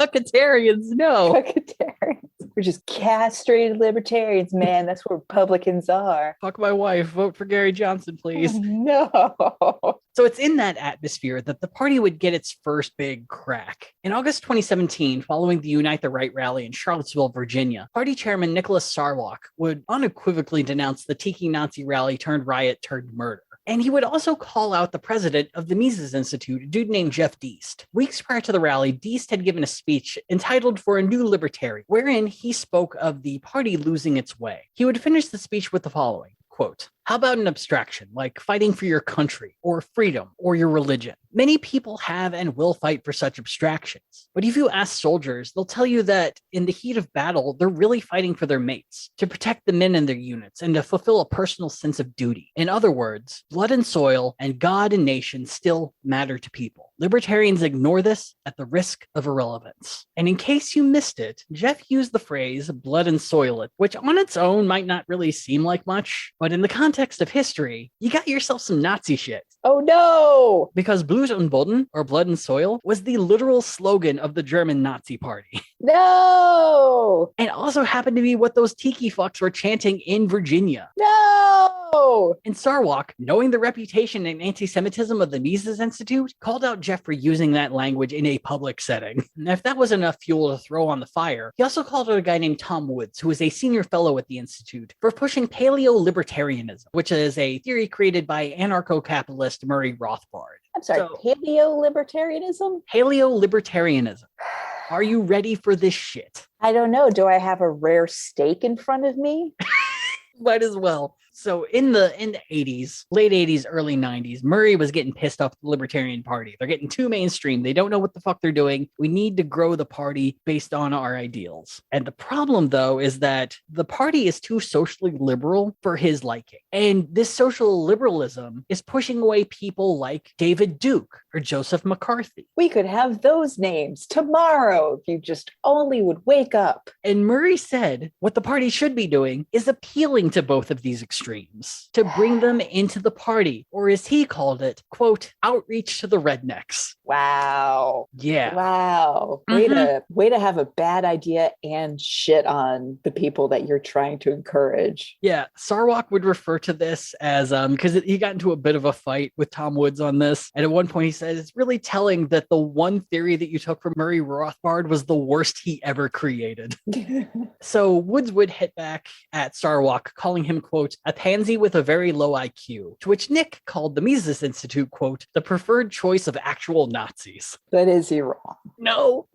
Cuckatarians, no.
Cuckatarians. We're just castrated libertarians, man. That's what Republicans are.
Fuck my wife. Vote for Gary Johnson, please.
Oh, no.
So it's in that atmosphere that the party would get its first big crack. In August 2017, following the Unite the Right rally in Charlottesville, Virginia, party chairman Nicholas Sarwark would unequivocally denounce the Tiki Nazi rally turned riot turned murder. And he would also call out the president of the Mises Institute, a dude named Jeff Deist. Weeks prior to the rally, Deist had given a speech entitled For a New Libertarian, wherein he spoke of the party losing its way. He would finish the speech with the following, quote, "How about an abstraction like fighting for your country or freedom or your religion? Many people have and will fight for such abstractions. But if you ask soldiers, they'll tell you that in the heat of battle, they're really fighting for their mates, to protect the men in their units, and to fulfill a personal sense of duty. In other words, blood and soil and God and nation still matter to people. Libertarians ignore this at the risk of irrelevance." And in case you missed it, Jeff used the phrase blood and soil it, which on its own might not really seem like much, but in the context of history, you got yourself some Nazi shit.
Oh no!
Because Blut und Boden, or blood and soil, was the literal slogan of the German Nazi party.
No!
And also happened to be what those tiki fucks were chanting in Virginia.
No!
And Sarwark, knowing the reputation and anti-Semitism of the Mises Institute, called out Jeff for using that language in a public setting. And if that was enough fuel to throw on the fire, he also called out a guy named Tom Woods, who was a senior fellow at the Institute, for pushing paleo-libertarianism, which is a theory created by anarcho-capitalist Murray Rothbard.
I'm sorry, paleo-libertarianism?
Paleo-libertarianism. Are you ready for this shit?
I don't know. Do I have a rare steak in front of me?
Might as well. So in the 80s, late 80s, early 90s, Murray was getting pissed off at the Libertarian Party. They're getting too mainstream. They don't know what the fuck they're doing. We need to grow the party based on our ideals. And the problem, though, is that the party is too socially liberal for his liking. And this social liberalism is pushing away people like David Duke or Joseph McCarthy.
We could have those names tomorrow if you just only would wake up.
And Murray said what the party should be doing is appealing to both of these extremes to bring them into the party, or as he called it, quote, outreach to the rednecks.
Wow.
Yeah.
Wow. Way to have a bad idea and shit on the people that you're trying to encourage.
Yeah. Sarwalk would refer to this as, because he got into a bit of a fight with Tom Woods on this. And at one point he said, it's really telling that the one theory that you took from Murray Rothbard was the worst he ever created. So Woods would hit back at Sarwalk, calling him, quote, a pansy with a very low IQ, to which Nick called the Mises Institute, quote, the preferred choice of actual Nazis.
But is he wrong?
No.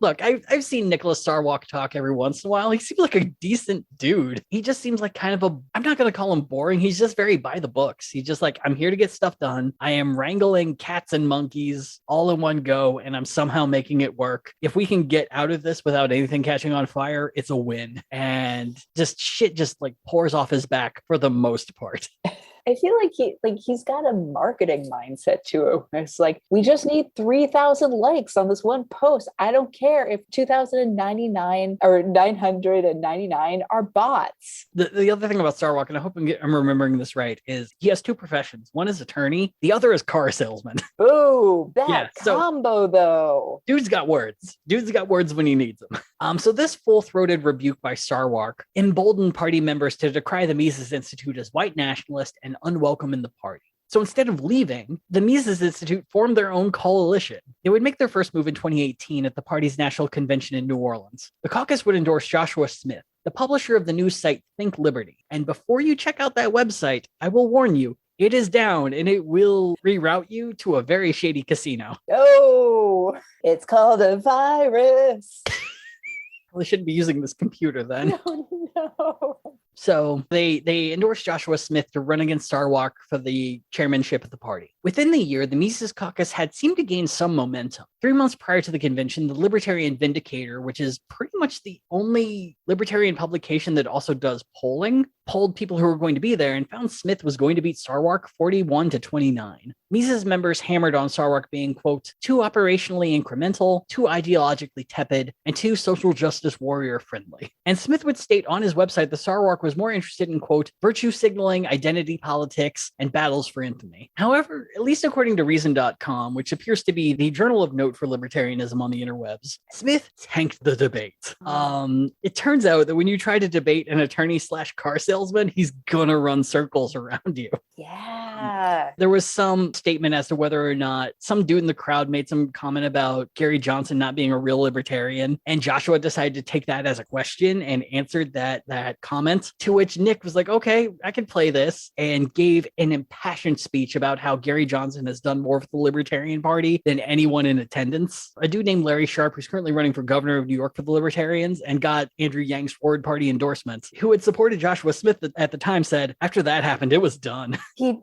Look, I've seen Nicholas Sarwalk talk every once in a while. He seems like a decent dude. He just seems like kind of I'm not going to call him boring. He's just very by the books. He's just like, I'm here to get stuff done. I am wrangling cats and monkeys all in one go, and I'm somehow making it work. If we can get out of this without anything catching on fire, it's a win. And just shit just like pours off his back for the most part.
I feel like he's got a marketing mindset to it. It's like, we just need 3,000 likes on this one post. I don't care if 2,099 or 999 are bots.
The other thing about Sarwalk, and I hope I'm remembering this right, is he has two professions. One is attorney. The other is car salesman.
Oh, that combo though.
Dude's got words. Dude's got words when he needs them. So this full-throated rebuke by Sarwalk emboldened party members to decry the Mises Institute as white nationalist and unwelcome in the party. So instead of leaving, the Mises Institute formed their own coalition. They would make their first move in 2018 at the party's national convention in New Orleans. The caucus would endorse Joshua Smith, the publisher of the news site Think Liberty. And before you check out that website, I will warn you, it is down and it will reroute you to a very shady casino.
Oh, it's called a virus.
Probably shouldn't be using this computer then.
No.
So they endorsed Joshua Smith to run against Sarwalk for the chairmanship of the party. Within the year, the Mises Caucus had seemed to gain some momentum. 3 months prior to the convention, the Libertarian Vindicator, which is pretty much the only libertarian publication that also does polling, polled people who were going to be there and found Smith was going to beat Sarwalk 41-29. Mises members hammered on Sarwalk being, quote, too operationally incremental, too ideologically tepid, and too social justice warrior friendly. And Smith would state on his website that Sarwalk was more interested in, quote, virtue signaling, identity politics, and battles for infamy. However, at least according to Reason.com, which appears to be the journal of note for libertarianism on the interwebs, Smith tanked the debate. It turns out that when you try to debate an attorney/car salesman, he's gonna run circles around you.
Yeah.
There was some statement as to whether or not some dude in the crowd made some comment about Gary Johnson not being a real libertarian, and Joshua decided to take that as a question and answered that comment, to which Nick was like, okay, I can play this, and gave an impassioned speech about how Gary Johnson has done more for the Libertarian Party than anyone in attendance. A dude named Larry Sharpe, who's currently running for governor of New York for the Libertarians and got Andrew Yang's Forward Party endorsement, who had supported Joshua Smith at the time, said after that happened, it was done.
He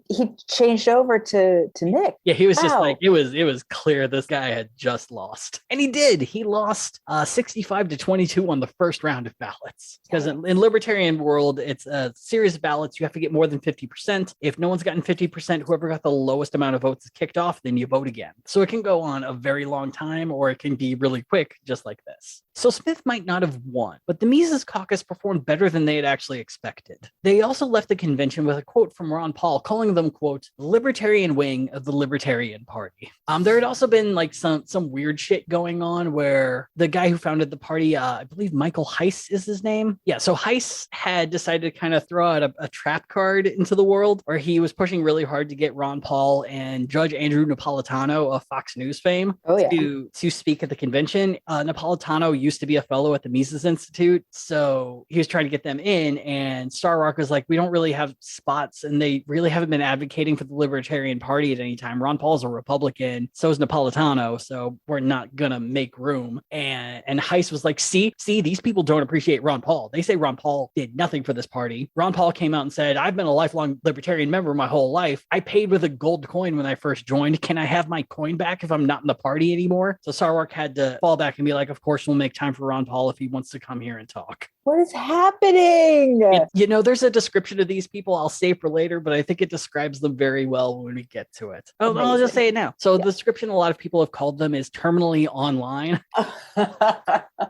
changed over to Nick.
Yeah, he was just like, it was clear this guy had just lost. And he did. He lost 65-22 on the first round of ballots. Because in libertarian world, it's a series of ballots. You have to get more than 50%. If no one's gotten 50%, whoever got the lowest amount of votes is kicked off, then you vote again. So it can go on a very long time, or it can be really quick, just like this. So Smith might not have won, but the Mises Caucus performed better than they had actually expected. They also left the convention with a quote from Ron Paul calling them, quote, the libertarian wing of the Libertarian Party. There had also been like some weird shit going on where the guy who founded the party, I believe Michael Heiss is his name. Yeah, so Heiss had decided to kind of throw out a trap card into the world where he was pushing really hard to get Ron Paul and Judge Andrew Napolitano of Fox News fame to speak at the convention. Napolitano used to be a fellow at the Mises Institute, so he was trying to get them in, and Sarwalk was like, we don't really have spots, and they really haven't been advocating for the Libertarian Party party at any time. Ron Paul's a Republican, so is Napolitano, so we're not gonna make room. And Heiss was like, see, these people don't appreciate Ron Paul. They say Ron Paul did nothing for this party. Ron Paul came out and said, I've been a lifelong Libertarian member my whole life. I paid with a gold coin when I first joined. Can I have my coin back if I'm not in the party anymore? So Sarwark had to fall back and be like, of course, we'll make time for Ron Paul if he wants to come here and talk.
What is happening?
There's a description of these people I'll save for later, but I think it describes them very well when we get to it. Oh, I'll just say it now. So the description a lot of people have called them is terminally online.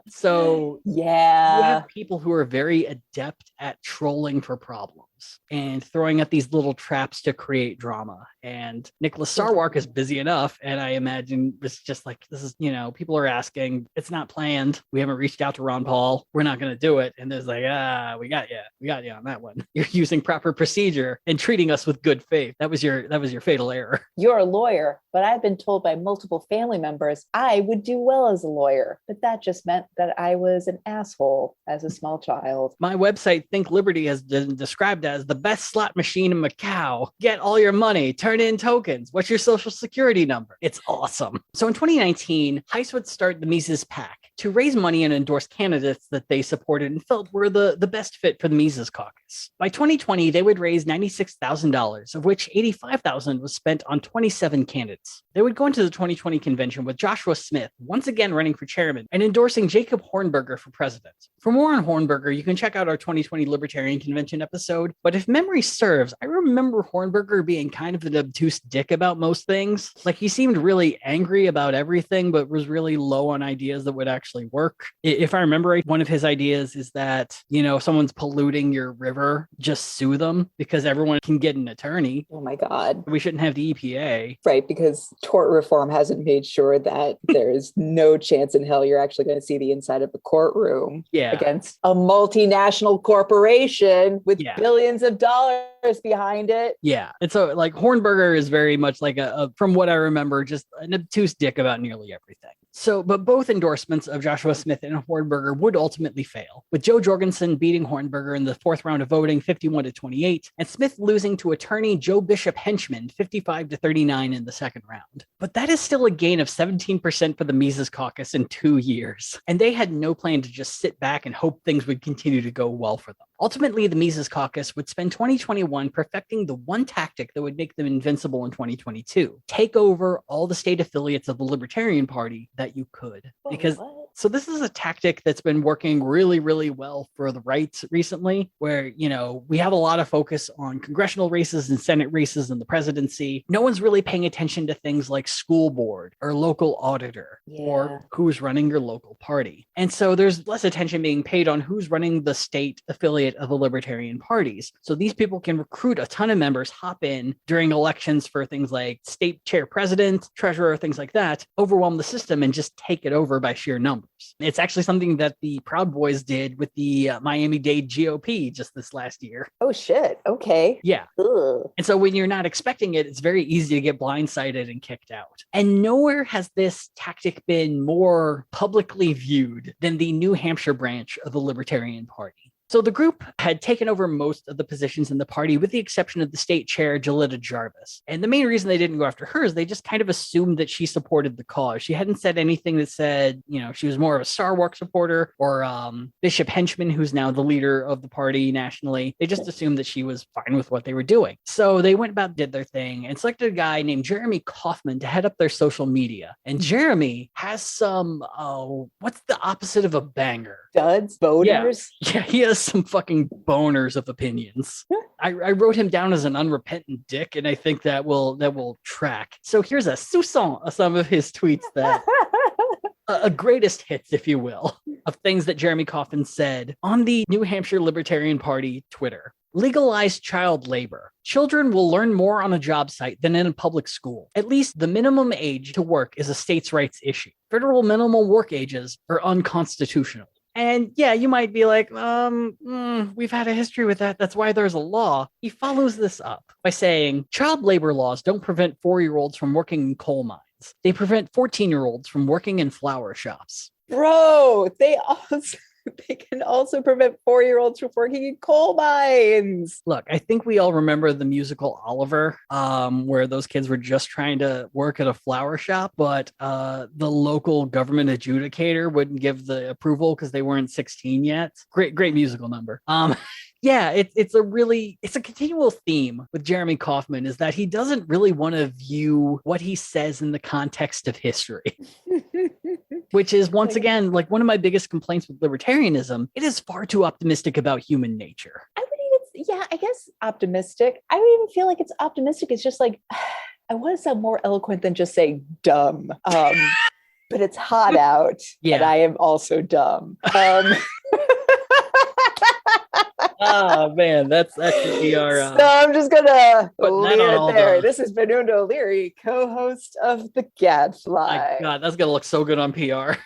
So you have people who are very adept at trolling for problems and throwing up these little traps to create drama. And Nicholas Sarwark is busy enough. And I imagine it's just like, this is, people are asking, it's not planned. We haven't reached out to Ron Paul. We're not going to do it. And there's like, we got you on that one. You're using proper procedure and treating us with good faith. That was your fatal error.
You're a lawyer, but I've been told by multiple family members I would do well as a lawyer. But that just meant that I was an asshole as a small child.
My website, Think Liberty, has been described as the best slot machine in Macau. Get all your money, turn in tokens. What's your social security number? It's awesome. So in 2019, Heiss would start the Mises PAC to raise money and endorse candidates that they supported and felt were the best fit for the Mises Caucus. By 2020, they would raise $96,000, of which $85,000 was spent on 27 candidates. They would go into the 2020 convention with Joshua Smith once again running for chairman and endorsing Jacob Hornberger for president. For more on Hornberger, you can check out our 2020 Libertarian Convention episode, but if memory serves, I remember Hornberger being kind of an obtuse dick about most things. Like, he seemed really angry about everything, but was really low on ideas that would actually work. If I remember right, one of his ideas is that, if someone's polluting your river, just sue them because everyone can get an attorney.
Oh my God.
We shouldn't have the EPA.
Right, because tort reform hasn't made sure that there is no chance in hell you're actually going to see the inside of a courtroom against a multinational corporation with billions of dollars behind it.
Yeah. And so like Hornberger is very much like from what I remember, just an obtuse dick about nearly everything. So, but both endorsements of Joshua Smith and Hornberger would ultimately fail, with Joe Jorgensen beating Hornberger in the fourth round of voting 51-28, and Smith losing to attorney Joe Bishop Henchman 55-39 in the second round. But that is still a gain of 17% for the Mises Caucus in 2 years, and they had no plan to just sit back and hope things would continue to go well for them. Ultimately, the Mises Caucus would spend 2021 perfecting the one tactic that would make them invincible in 2022. Take over all the state affiliates of the Libertarian Party that you could. So this is a tactic that's been working really, really well for the right recently, where, we have a lot of focus on congressional races and Senate races and the presidency. No one's really paying attention to things like school board or local auditor or who's running your local party. And so there's less attention being paid on who's running the state affiliate of the Libertarian parties. So these people can recruit a ton of members, hop in during elections for things like state chair president, treasurer, things like that, overwhelm the system and just take it over by sheer numbers. It's actually something that the Proud Boys did with the Miami-Dade GOP just this last year.
Oh, shit. Okay.
Yeah. Ugh. And so when you're not expecting it, it's very easy to get blindsided and kicked out. And nowhere has this tactic been more publicly viewed than the New Hampshire branch of the Libertarian Party. So the group had taken over most of the positions in the party, with the exception of the state chair, Jalita Jarvis. And the main reason they didn't go after her is they just kind of assumed that she supported the cause. She hadn't said anything that said, she was more of a Sarwark supporter or Bishop Henchman, who's now the leader of the party nationally. They just assumed that she was fine with what they were doing. So they went about, did their thing, and selected a guy named Jeremy Kaufman to head up their social media. And Jeremy has some, what's the opposite of a banger?
Duds? Boners?
Yeah, he has some fucking boners of opinions. I wrote him down as an unrepentant dick, and I think that will track. So here's a soupçon of some of his tweets that a greatest hits, if you will, of things that Jeremy Kaufman said on the New Hampshire Libertarian Party Twitter. Legalize child labor. Children will learn more on a job site than in a public school. At least the minimum age to work is a states' rights issue. Federal minimum work ages are unconstitutional. And yeah, you might be like, we've had a history with that. That's why there's a law. He follows this up by saying, child labor laws don't prevent 4-year-olds from working in coal mines. They prevent 14-year-olds from working in flower shops.
Bro, they also... they can also prevent 4-year-olds from working in coal mines.
Look, I think we all remember the musical Oliver, where those kids were just trying to work at a flower shop, but the local government adjudicator wouldn't give the approval because they weren't 16 yet. Great musical number. Yeah, it's a continual theme with Jeremy Kauffman, is that he doesn't really want to view what he says in the context of history. Which is, once again, like one of my biggest complaints with libertarianism. It is far too optimistic about human nature.
I wouldn't even, I guess optimistic. I don't even feel like it's optimistic. It's just like, I want to sound more eloquent than just saying dumb. But it's hot out, and I am also dumb.
Oh man, that's actually our.
So I'm just gonna leave it there.
The...
This is Benunda O'Leary, co-host of the Gadfly.
My God, that's gonna look so good on PR.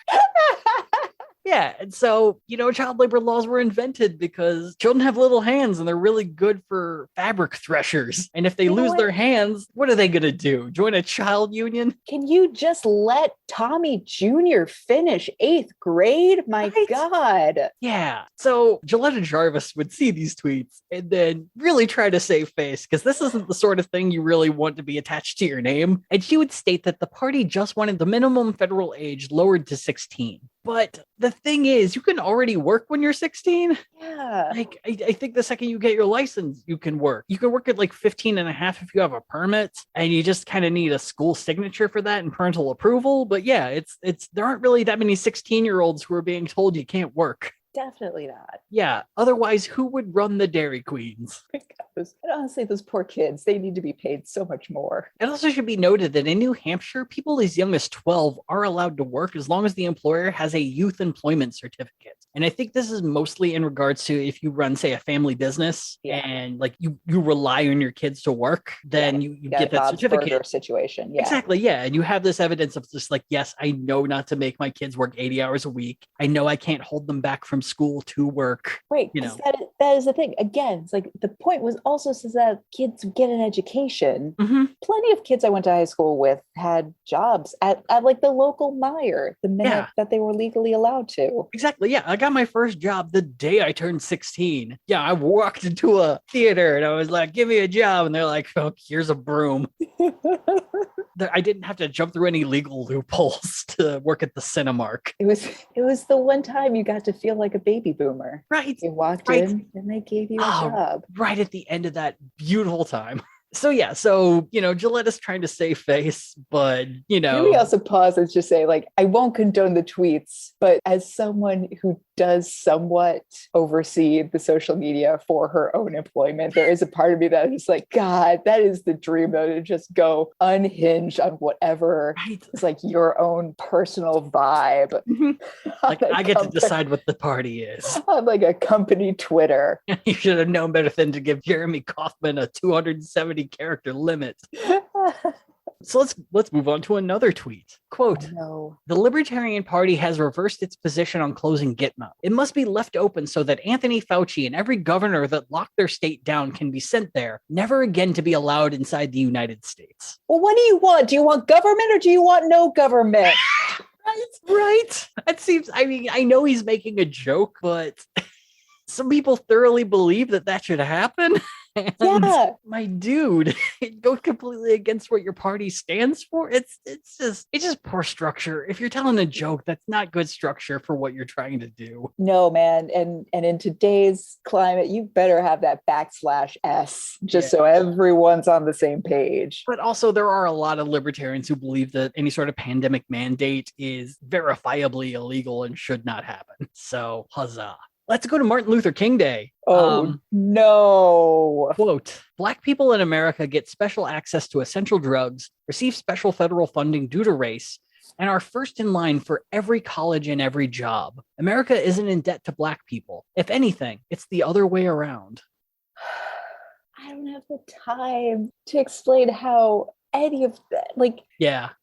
Yeah, and so, child labor laws were invented because children have little hands and they're really good for fabric threshers. And if they lose their hands, what are they going to do? Join a child union?
Can you just let Tommy Jr. finish 8th grade? My God.
Yeah. So Gilletta Jarvis would see these tweets and then really try to save face, because this isn't the sort of thing you really want to be attached to your name. And she would state that the party just wanted the minimum federal age lowered to 16. But the thing is, you can already work when you're 16.
Yeah.
Like, I think the second you get your license, you can work. You can work at like 15 and a half if you have a permit, and you just kind of need a school signature for that and parental approval. But yeah, it's there aren't really that many 16-year-olds who are being told you can't work.
Definitely not.
Yeah. Otherwise, who would run the Dairy Queens?
And honestly, those poor kids, they need to be paid so much more.
It also should be noted that in New Hampshire, people as young as 12 are allowed to work as long as the employer has a youth employment certificate. And I think this is mostly in regards to if you run, say, a family business and like you rely on your kids to work, then you get that Bob's certificate.
Burger situation. Yeah.
Exactly. Yeah. And you have this evidence of just like, yes, I know not to make my kids work 80 hours a week. I know I can't hold them back from school to work.
Right. That is the thing. Again, it's like the point was also so that kids get an education.
Mm-hmm.
Plenty of kids I went to high school with had jobs at like the local Meijer the minute that they were legally allowed to.
Exactly. Yeah. I got my first job the day I turned 16. Yeah. I walked into a theater and I was like, give me a job. And they're like, oh, here's a broom. I didn't have to jump through any legal loopholes to work at the Cinemark.
It was the one time you got to feel like a baby boomer.
Right.
You walked in and they gave you a job.
Right at the end of that beautiful time. So yeah, Giletta's trying to save face, but
Let me also pause and just say, like, I won't condone the tweets, but as someone who does somewhat oversee the social media for her own employment, there is a part of me that is like, God, that is the dream, though, to just go unhinged on whatever is like your own personal vibe.
Mm-hmm. Like I get to decide what the party is.
On like a company Twitter.
You should have known better than to give Jeremy Kauffman a 270 character limit. So let's move on to another tweet. Quote, The Libertarian Party has reversed its position on closing Gitmo. It must be left open so that Anthony Fauci and every governor that locked their state down can be sent there, never again to be allowed inside the United States.
Well, what do you want? Do you want government or do you want no government?
Right. That seems, I know he's making a joke, but some people thoroughly believe that should happen. And my dude, it goes completely against what your party stands for. It's just poor structure. If you're telling a joke, that's not good structure for what you're trying to do.
No, man. And in today's climate, you better have that /S just so everyone's on the same page.
But also there are a lot of libertarians who believe that any sort of pandemic mandate is verifiably illegal and should not happen. So huzzah. Let's go to Martin Luther King Day.
No.
Quote, Black people in America get special access to essential drugs, receive special federal funding due to race, and are first in line for every college and every job. America isn't in debt to Black people. If anything, it's the other way around.
I don't have the time to explain how any of that,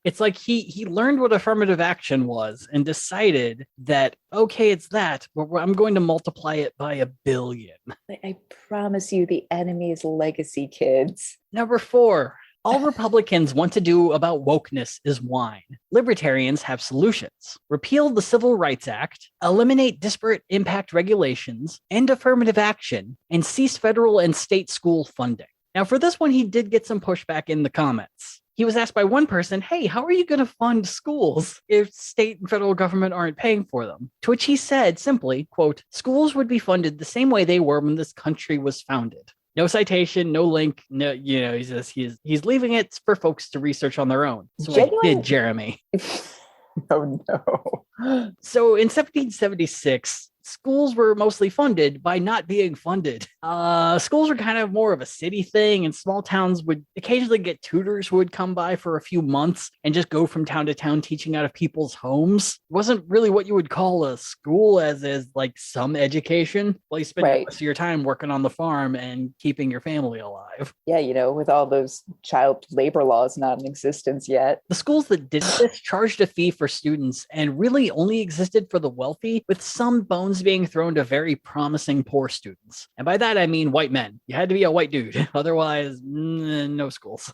it's like he learned what affirmative action was and decided that, okay, it's that, but I'm going to multiply it by 1 billion.
I promise you, the enemy's legacy, kids.
Number 4, All Republicans want to do about wokeness is whine. Libertarians have solutions. Repeal the Civil Rights Act, eliminate disparate impact regulations, end affirmative action, and cease federal and state school funding. Now, for this one, he did get some pushback in the comments. He was asked by one person, hey, how are you going to fund schools if state and federal government aren't paying for them? To which he said simply, quote, schools would be funded the same way they were when this country was founded. No citation, no link, no, he's leaving it for folks to research on their own. So I did, Jeremy.
Oh, no.
So in 1776, schools were mostly funded by not being funded. Schools were kind of more of a city thing, and small towns would occasionally get tutors who would come by for a few months and just go from town to town teaching out of people's homes. It wasn't really what you would call a school, as is like some education. Well, you spend the rest of your time working on the farm and keeping your family alive.
Yeah, with all those child labor laws not in existence yet.
The schools that did this charged a fee for students and really only existed for the wealthy, with some bones being thrown to very promising poor students. And by that, I mean white men. You had to be a white dude. Otherwise, no schools.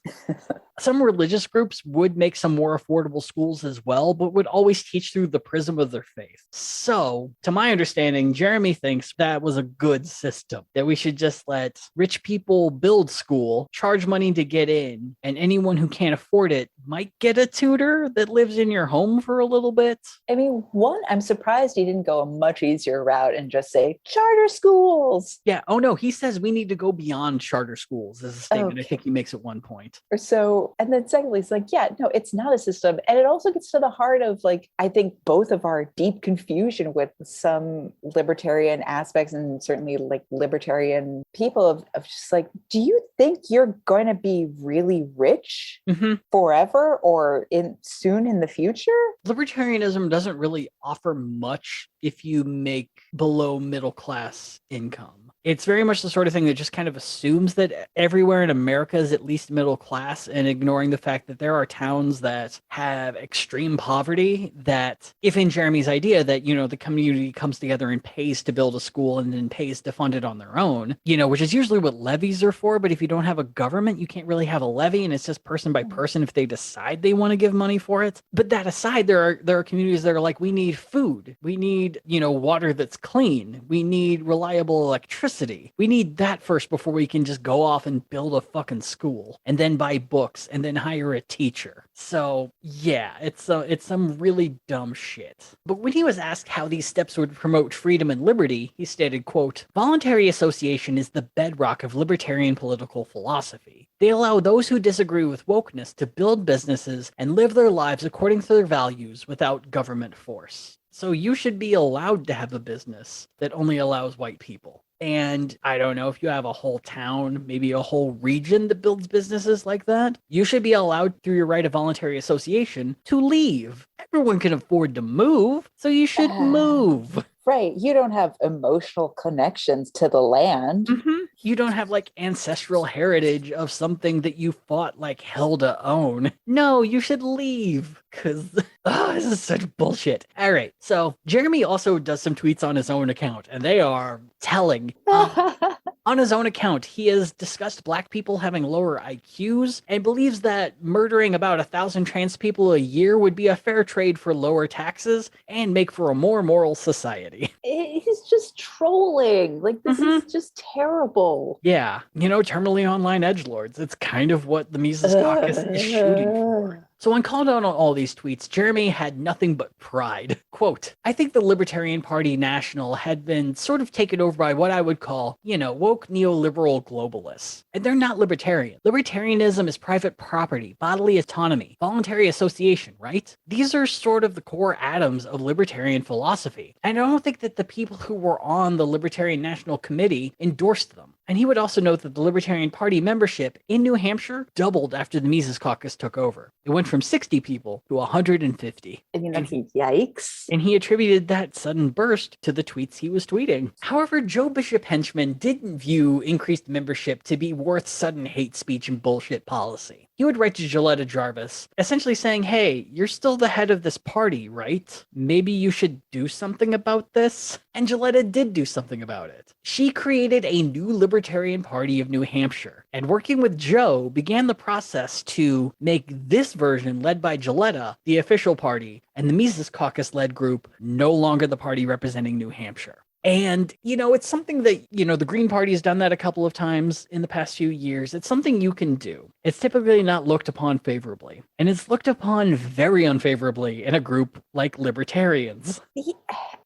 Some religious groups would make some more affordable schools as well, but would always teach through the prism of their faith. So, to my understanding, Jeremy thinks that was a good system, that we should just let rich people build school, charge money to get in, and anyone who can't afford it might get a tutor that lives in your home for a little bit.
I mean, I'm surprised he didn't go a much easier route and just say charter schools.
Yeah. Oh, no. He says we need to go beyond charter schools as a statement. Okay. I think he makes at one point.
Or so. And then secondly, it's like, yeah, no, it's not a system. And it also gets to the heart of, like, I think both of our deep confusion with some libertarian aspects and certainly like libertarian people of just like, do you think you're going to be really rich forever or soon in the future?
Libertarianism doesn't really offer much if you make below middle class income. It's very much the sort of thing that just kind of assumes that everywhere in America is at least middle class, and ignoring the fact that there are towns that have extreme poverty, that if in Jeremy's idea that, the community comes together and pays to build a school and then pays to fund it on their own, which is usually what levies are for. But if you don't have a government, you can't really have a levy, and it's just person by person if they decide they want to give money for it. But that aside, there are communities that are like, we need food. We need, water that's clean. We need reliable electricity. We need that first before we can just go off and build a fucking school and then buy books and then hire a teacher. So yeah, it's some really dumb shit. But when he was asked how these steps would promote freedom and liberty, he stated, quote, voluntary association is the bedrock of libertarian political philosophy. They allow those who disagree with wokeness to build businesses and live their lives according to their values without government force. So you should be allowed to have a business that only allows white people. And I don't know, if you have a whole town, maybe a whole region that builds businesses like that, you should be allowed through your right of voluntary association to leave. Everyone can afford to move, so you should move.
Right. You don't have emotional connections to the land.
You don't have like ancestral heritage of something that you fought like hell to own. No, you should leave because this is such bullshit. All right. So Jeremy also does some tweets on his own account, and they are telling. On his own account, he has discussed Black people having lower IQs and believes that murdering about 1,000 trans people a year would be a fair trade for lower taxes and make for a more moral society.
He's just trolling. Like, this is just terrible.
Yeah. Terminally online edgelords. It's kind of what the Mises Caucus is shooting for. So when called out on all these tweets, Jeremy had nothing but pride. Quote, I think the Libertarian Party National had been sort of taken over by what I would call, woke neoliberal globalists. And they're not libertarian. Libertarianism is private property, bodily autonomy, voluntary association, right? These are sort of the core atoms of libertarian philosophy. And I don't think that the people who were on the Libertarian National Committee endorsed them. And he would also note that the Libertarian Party membership in New Hampshire doubled after the Mises Caucus took over. It went from 60 people to 150.
Yikes.
And he attributed that sudden burst to the tweets he was tweeting. However, Joe Bishop Henchman didn't view increased membership to be worth sudden hate speech and bullshit policy. he would write to Gilletta Jarvis, essentially saying, hey, you're still the head of this party, right? Maybe you should do something about this. And Gilletta did do something about it. She created a new Libertarian Party of New Hampshire, and working with Joe began the process to make this version, led by Gilletta, the official party, and the Mises Caucus-led group no longer the party representing New Hampshire. And, it's something that, the Green Party has done that a couple of times in the past few years. It's something you can do. It's typically not looked upon favorably. And it's looked upon very unfavorably in a group like libertarians.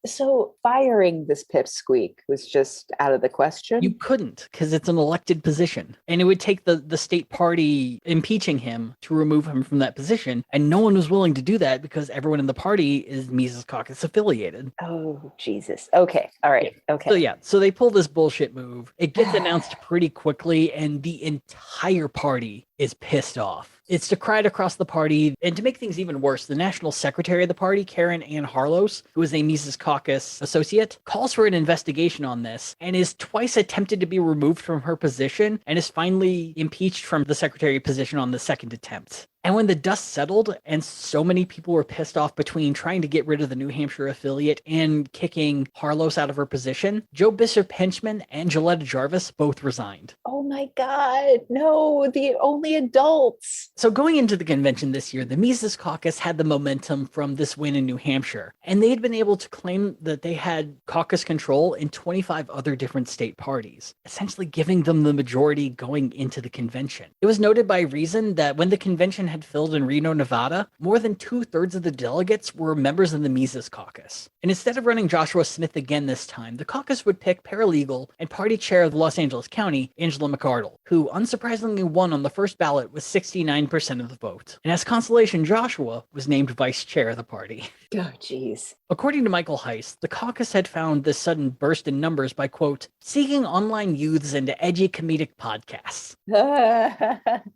So firing this pipsqueak was just out of the question?
You couldn't, because it's an elected position. And it would take the state party impeaching him to remove him from that position. And no one was willing to do that because everyone in the party is Mises Caucus affiliated.
Oh, Jesus. Okay. All right.
Yeah.
Okay.
So they pull this bullshit move. It gets announced pretty quickly, and the entire party is pissed off. It's decried across the party, and to make things even worse, the national secretary of the party, Karen Ann Harlos, who is a Mises Caucus associate, calls for an investigation on this and is twice attempted to be removed from her position and is finally impeached from the secretary position on the second attempt. And when the dust settled and so many people were pissed off between trying to get rid of the New Hampshire affiliate and kicking Harlos out of her position, Joe Bishop Henchman and Gilletta Jarvis both resigned.
Oh my God, no, the only adults.
So going into the convention this year, the Mises Caucus had the momentum from this win in New Hampshire, and they had been able to claim that they had caucus control in 25 other different state parties, essentially giving them the majority going into the convention. It was noted by Reason that when the convention had filled in Reno, Nevada, more than 2/3 of the delegates were members of the Mises Caucus. And instead of running Joshua Smith again this time, the caucus would pick paralegal and party chair of the Los Angeles County, Angela McArdle, who unsurprisingly won on the first ballot with 69% of the vote. And as consolation, Joshua was named vice chair of the party.
Oh, geez.
According to Michael Heiss, the caucus had found this sudden burst in numbers by, quote, seeking online youths into edgy comedic podcasts.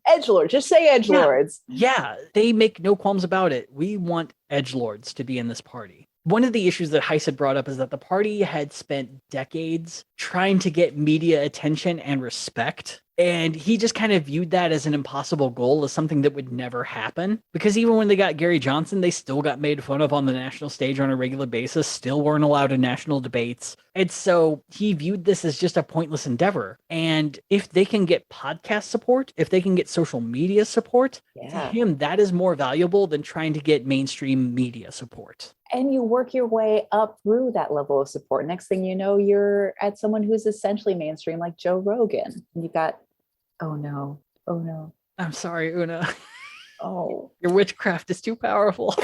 Edgelords, just say edgelords.
Yeah, they make no qualms about it. We want edgelords to be in this party. One of the issues that Heiss had brought up is that the party had spent decades trying to get media attention and respect. And he just kind of viewed that as an impossible goal, as something that would never happen. Because even when they got Gary Johnson, they still got made fun of on the national stage on a regular basis, still weren't allowed in national debates. And so he viewed this as just a pointless endeavor. And if they can get podcast support, if they can get social media support, to him, that is more valuable than trying to get mainstream media support.
And you work your way up through that level of support. Next thing you know, you're at someone who's essentially mainstream, like Joe Rogan. And you got, oh no.
I'm sorry, Una.
Oh.
Your witchcraft is too powerful.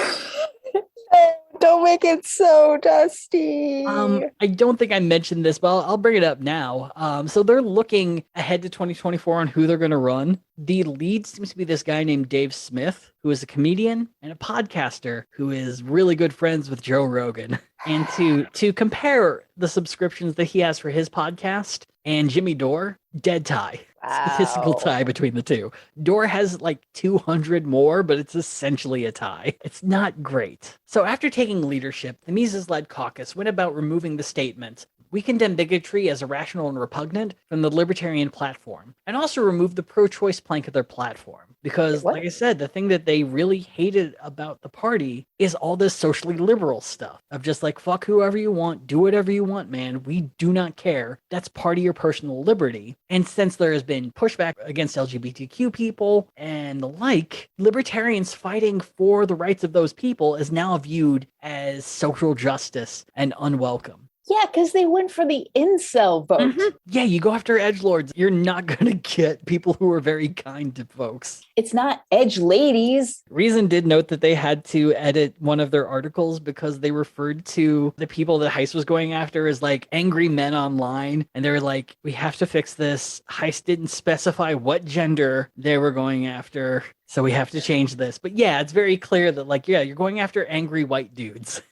Don't make it so dusty.
I don't think I mentioned this, but I'll bring it up now. So they're looking ahead to 2024 on who they're going to run. The lead seems to be this guy named Dave Smith, who is a comedian and a podcaster who is really good friends with Joe Rogan. And to compare the subscriptions that he has for his podcast and Jimmy Dore, dead tie.
Wow.
Statistical tie between the two. Dore has like 200 more, but it's essentially a tie. It's not great. So after taking leadership, the Mises-led caucus went about removing the statement, "We condemn bigotry as irrational and repugnant," from the libertarian platform, and also removed the pro-choice plank of their platform. Because, like I said, the thing that they really hated about the party is all this socially liberal stuff of just like, fuck whoever you want, do whatever you want, man. We do not care. That's part of your personal liberty. And since there has been pushback against LGBTQ people and the like, libertarians fighting for the rights of those people is now viewed as social justice and unwelcome.
Yeah, because they went for the incel vote.
Mm-hmm. Yeah, you go after edgelords. You're not going to get people who are very kind to folks.
It's not edge ladies.
Reason did note that they had to edit one of their articles because they referred to the people that Heiss was going after as like angry men online. And they were like, we have to fix this. Heiss didn't specify what gender they were going after, so we have to change this. But yeah, it's very clear that like, yeah, you're going after angry white dudes.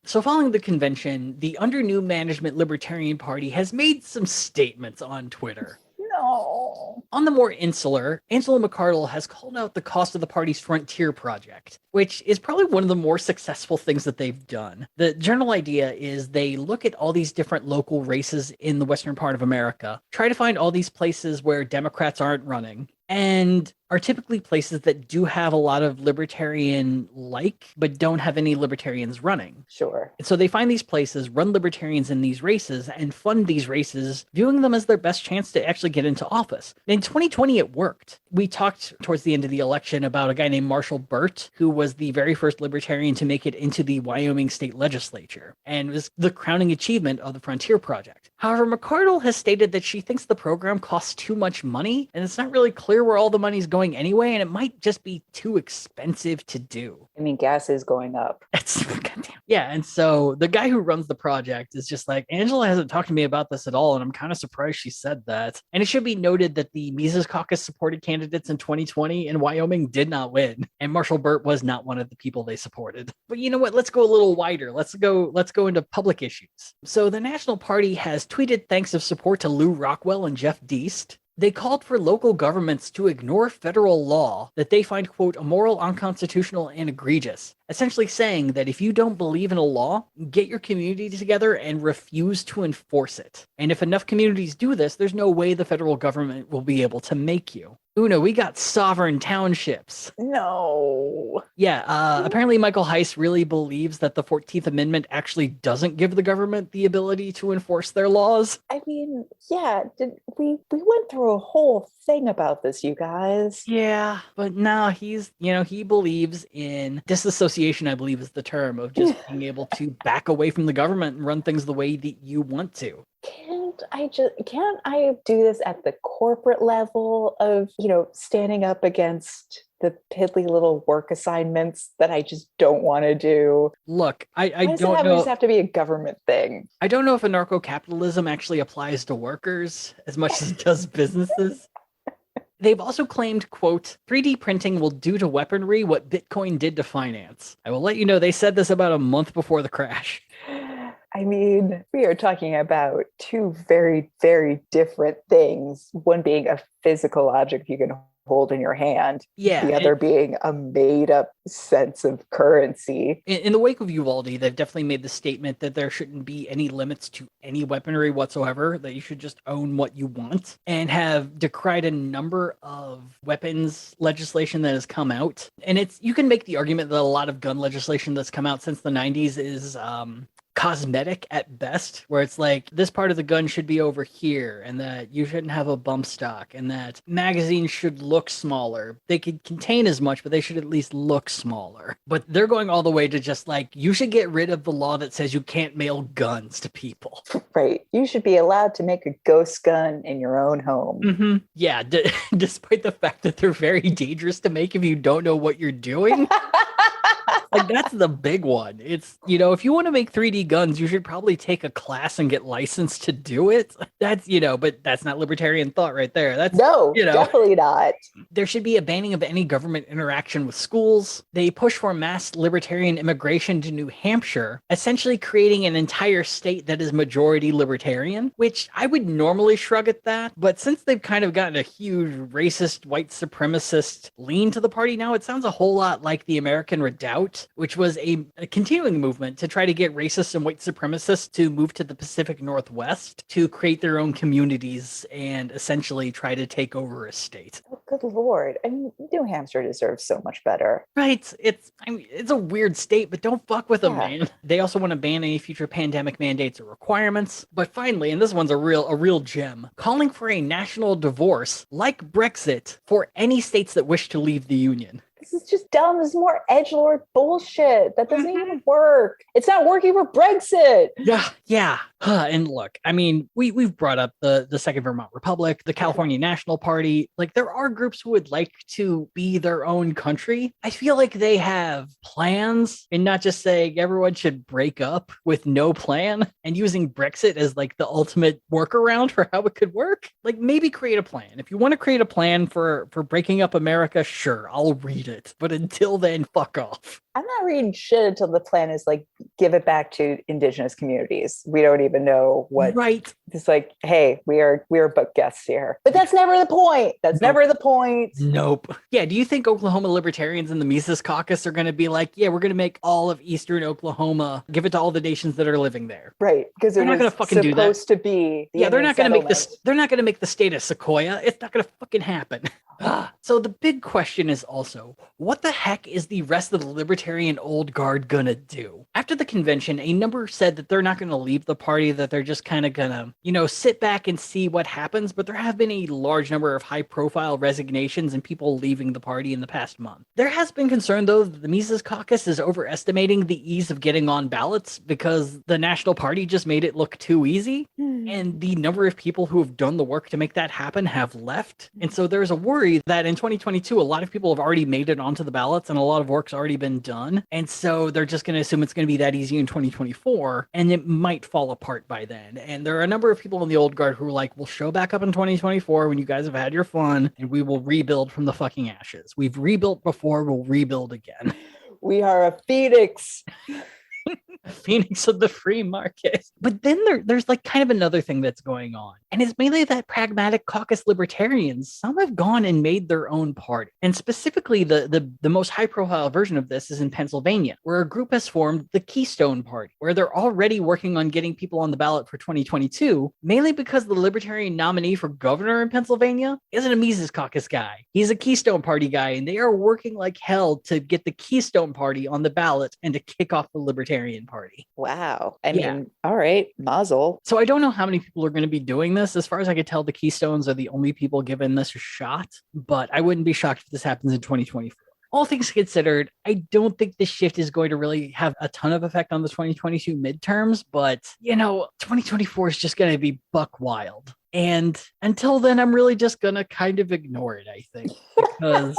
So following the convention, the under new management Libertarian Party has made some statements on Twitter.
No.
On the more insular, Angela McArdle has called out the cost of the party's Frontier Project, which is probably one of the more successful things that they've done. The general idea is they look at all these different local races in the western part of America, try to find all these places where Democrats aren't running, and are typically places that do have a lot of libertarian but don't have any libertarians running.
Sure.
And so they find these places, run libertarians in these races, and fund these races, viewing them as their best chance to actually get into office. In 2020, it worked. We talked towards the end of the election about a guy named Marshall Burt, who was the very first libertarian to make it into the Wyoming state legislature, and was the crowning achievement of the Frontier Project. However, McCardle has stated that she thinks the program costs too much money, and it's not really clear where all the money's going anyway, and it might just be too expensive to do.
I mean, gas is going up.
Goddamn. Yeah, and so the guy who runs the project is just like, Angela hasn't talked to me about this at all, and I'm kind of surprised she said that. And it should be noted that the Mises Caucus supported candidates in 2020 in Wyoming did not win, and Marshall Burt was not one of the people they supported. But you know what? Let's go a little wider. Let's go into public issues. So the National Party has tweeted thanks of support to Lou Rockwell and Jeff Deist. They called for local governments to ignore federal law that they find, quote, immoral, unconstitutional, and egregious, essentially saying that if you don't believe in a law, get your community together and refuse to enforce it. And if enough communities do this, there's no way the federal government will be able to make you. Uno, we got sovereign townships.
No.
Yeah, apparently Michael Heiss really believes that the 14th Amendment actually doesn't give the government the ability to enforce their laws.
I mean, yeah, we went through a whole thing about this, you guys.
Yeah, but now he believes in disassociation, I believe is the term, of just being able to back away from the government and run things the way that you want to.
Can't I do this at the corporate level of, standing up against the piddly little work assignments that I just don't want to do?
Look, I don't know.
Does it have to be a government thing?
I don't know if anarcho-capitalism actually applies to workers as much as it does businesses. They've also claimed, quote, 3D printing will do to weaponry what Bitcoin did to finance. I will let you know they said this about a month before the crash.
I mean, we are talking about two very, very different things. One being a physical object you can hold in your hand.
Yeah.
The other being a made-up sense of currency.
In the wake of Uvalde, they've definitely made the statement that there shouldn't be any limits to any weaponry whatsoever, that you should just own what you want, and have decried a number of weapons legislation that has come out. And you can make the argument that a lot of gun legislation that's come out since the 90s is cosmetic at best, where it's like this part of the gun should be over here, and that you shouldn't have a bump stock, and that magazines should look smaller. They could contain as much, but they should at least look smaller. But they're going all the way to just like, you should get rid of the law that says you can't mail guns to people.
Right. You should be allowed to make a ghost gun in your own home.
Mm-hmm. Yeah, despite the fact that they're very dangerous to make if you don't know what you're doing. Like, that's the big one. It's, if you want to make 3D guns, you should probably take a class and get licensed to do it. That's, but that's not libertarian thought right there. That's
definitely not.
There should be a banning of any government interaction with schools. They push for mass libertarian immigration to New Hampshire, essentially creating an entire state that is majority libertarian, which I would normally shrug at that. But since they've kind of gotten a huge racist, white supremacist lean to the party now, it sounds a whole lot like the American Redoubt, which was a continuing movement to try to get racists and white supremacists to move to the Pacific Northwest to create their own communities and essentially try to take over a state.
Oh, good Lord. I mean, New Hampshire deserves so much better.
Right. It's a weird state, but don't fuck with them, man. They also want to ban any future pandemic mandates or requirements. But finally, and this one's a real gem, calling for a national divorce like Brexit for any states that wish to leave the Union.
This is just dumb. This is more edgelord bullshit. That doesn't even work. It's not working for Brexit.
Yeah. And look, I mean, we've brought up the Second Vermont Republic, the California National Party. Like, there are groups who would like to be their own country. I feel like they have plans, and not just saying everyone should break up with no plan and using Brexit as like the ultimate workaround for how it could work. Like, maybe create a plan. If you want to create a plan for breaking up America, sure, I'll read it. But until then, fuck off.
I'm not reading shit until the plan is like, give it back to indigenous communities. We don't even know what.
Right.
It's like, hey, we are but guests here. But that's never the point. That's never the point.
Nope. Yeah, do you think Oklahoma libertarians in the Mises Caucus are going to be like, yeah, we're going to make all of Eastern Oklahoma, give it to all the nations that are living there?
Right, because they're not going to fucking do that. Supposed to be.
Yeah, they're not going to make this. They're not going to make the state of Sequoia. It's not going to fucking happen. So the big question is also, what the heck is the rest of the libertarian old guard gonna do? After the convention, a number said that they're not going to leave the party, that they're just kind of gonna, sit back and see what happens. But there have been a large number of high-profile resignations and people leaving the party in the past month. There has been concern, though, that the Mises Caucus is overestimating the ease of getting on ballots because the National Party just made it look too easy. And the number of people who have done the work to make that happen have left. And so there's a worry that in 2022, a lot of people have already made it onto the ballots and a lot of work's already been done. And so they're just going to assume it's going to be that easy in 2024, and it might fall apart by then. And there are a number of people in the old guard who are like, we'll show back up in 2024 when you guys have had your fun, and we will rebuild from the fucking ashes. We've rebuilt before, we'll rebuild again.
We are a phoenix.
Phoenix of the free market. But then there's like kind of another thing that's going on. And it's mainly that Pragmatic Caucus libertarians, some have gone and made their own party. And specifically, the most high-profile version of this is in Pennsylvania, where a group has formed the Keystone Party, where they're already working on getting people on the ballot for 2022, mainly because the Libertarian nominee for governor in Pennsylvania isn't a Mises Caucus guy. He's a Keystone Party guy, and they are working like hell to get the Keystone Party on the ballot and to kick off the Libertarian Party.
Wow. I mean, all right, mazel.
So I don't know how many people are going to be doing this. As far as I could tell, the Keystones are the only people given this a shot, but I wouldn't be shocked if this happens in 2024. All things considered, I don't think this shift is going to really have a ton of effect on the 2022 midterms, but 2024 is just going to be buck wild. And until then, I'm really just going to kind of ignore it, I think, because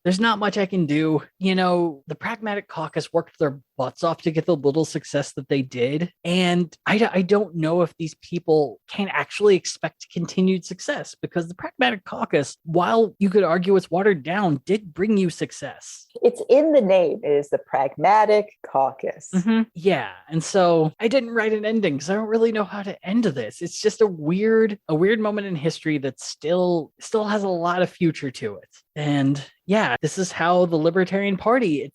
there's not much I can do. The Pragmatic Caucus worked their butts off to get the little success that they did. And I don't know if these people can actually expect continued success, because the Pragmatic Caucus, while you could argue it's watered down, did bring you success.
It's in the name. It is the Pragmatic Caucus.
Mm-hmm. Yeah. And so I didn't write an ending because I don't really know how to end this. It's just a weird moment in history that still has a lot of future to it. And yeah, this is how the Libertarian Party,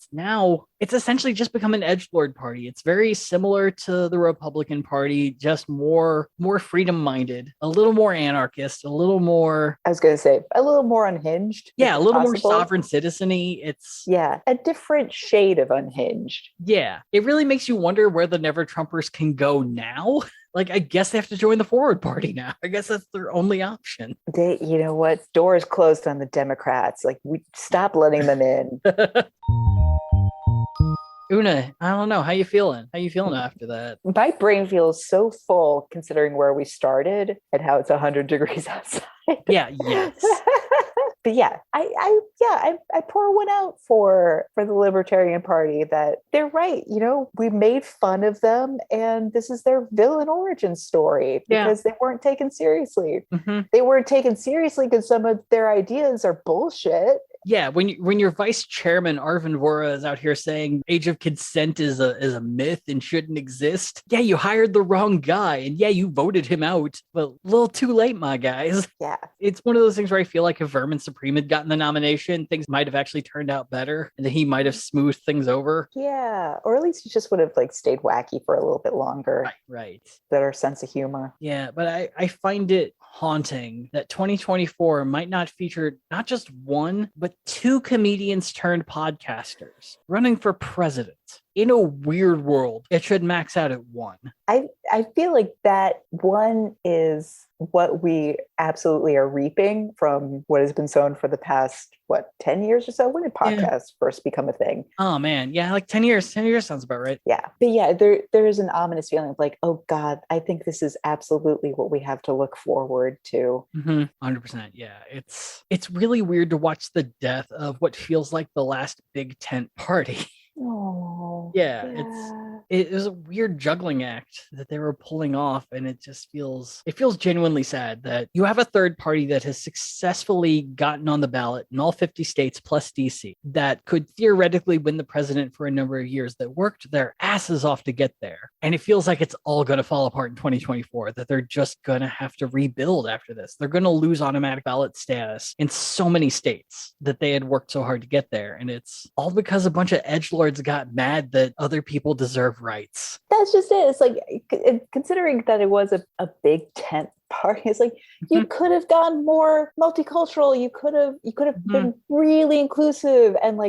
it's essentially just become an edgelord party. It's very similar to the Republican Party, just more freedom-minded, a little more anarchist, a little more...
I was going to say, a little more unhinged.
Yeah, a little more sovereign citizen-y. It's...
Yeah, a different shade of unhinged.
Yeah, it really makes you wonder where the Never-Trumpers can go now. Like, I guess they have to join the Forward Party now. I guess that's their only option.
You know what? Doors closed on the Democrats. Like, we stop letting them in.
Una, I don't know. How you feeling? How you feeling after that?
My brain feels so full considering where we started and how it's 100 degrees outside.
Yeah, yes.
But yeah, I pour one out for the Libertarian Party that they're right. We made fun of them, and this is their villain origin story because they weren't taken seriously. Mm-hmm. They weren't taken seriously because some of their ideas are bullshit.
Yeah, when your vice chairman Arvin Vora is out here saying age of consent is a myth and shouldn't exist, yeah, you hired the wrong guy, and yeah, you voted him out, but a little too late, my guys.
Yeah,
it's one of those things where I feel like if Vermin Supreme had gotten the nomination, things might have actually turned out better, and that he might have smoothed things over.
Yeah, or at least he just would have stayed wacky for a little bit longer.
Right.
Better sense of humor.
Yeah, but I find it haunting that 2024 might not feature not just one, but two comedians turned podcasters running for president. In a weird world, it should max out at one.
I feel like that one is what we absolutely are reaping from what has been sown for the past, 10 years or so? When did podcasts first become a thing?
Oh, man. Yeah, like 10 years. 10 years sounds about right.
Yeah. But yeah, there is an ominous feeling of like, oh, God, I think this is absolutely what we have to look forward to.
100%. Yeah. It's really weird to watch the death of what feels like the last big tent party.
Oh,
yeah, it was a weird juggling act that they were pulling off, and it feels genuinely sad that you have a third party that has successfully gotten on the ballot in all 50 states plus DC that could theoretically win the president for a number of years, that worked their asses off to get there. And it feels like it's all going to fall apart in 2024, that they're just going to have to rebuild after this. They're going to lose automatic ballot status in so many states that they had worked so hard to get there. And it's all because a bunch of edgelords got mad that other people deserve rights.
That's just it. It's like, considering that it was a big tent party, it's like you could have gone more multicultural. You could have been really inclusive, and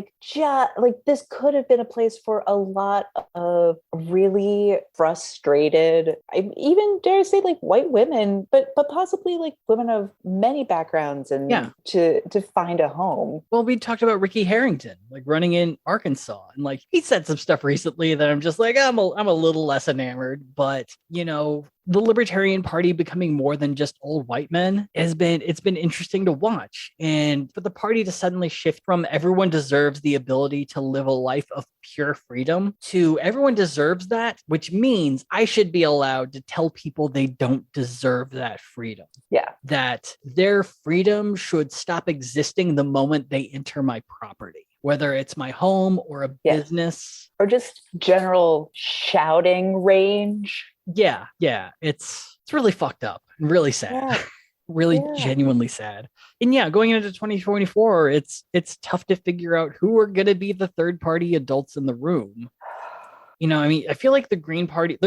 this could have been a place for a lot of really frustrated, I even dare say white women, but possibly women of many backgrounds, and to find a home.
Well, we talked about Ricky Harrington running in Arkansas, and he said some stuff recently that I'm just I'm a little less enamored, but the Libertarian Party becoming more than just old white men it's been interesting to watch. And for the party to suddenly shift from everyone deserves the ability to live a life of pure freedom to everyone deserves that, which means I should be allowed to tell people they don't deserve that freedom.
Yeah.
That their freedom should stop existing the moment they enter my property, whether it's my home or a business.
Or just general shouting range.
Yeah. It's really fucked up and really sad. Really genuinely sad. And going into 2024, it's tough to figure out who are going to be the third party adults in the room. I feel like the Green Party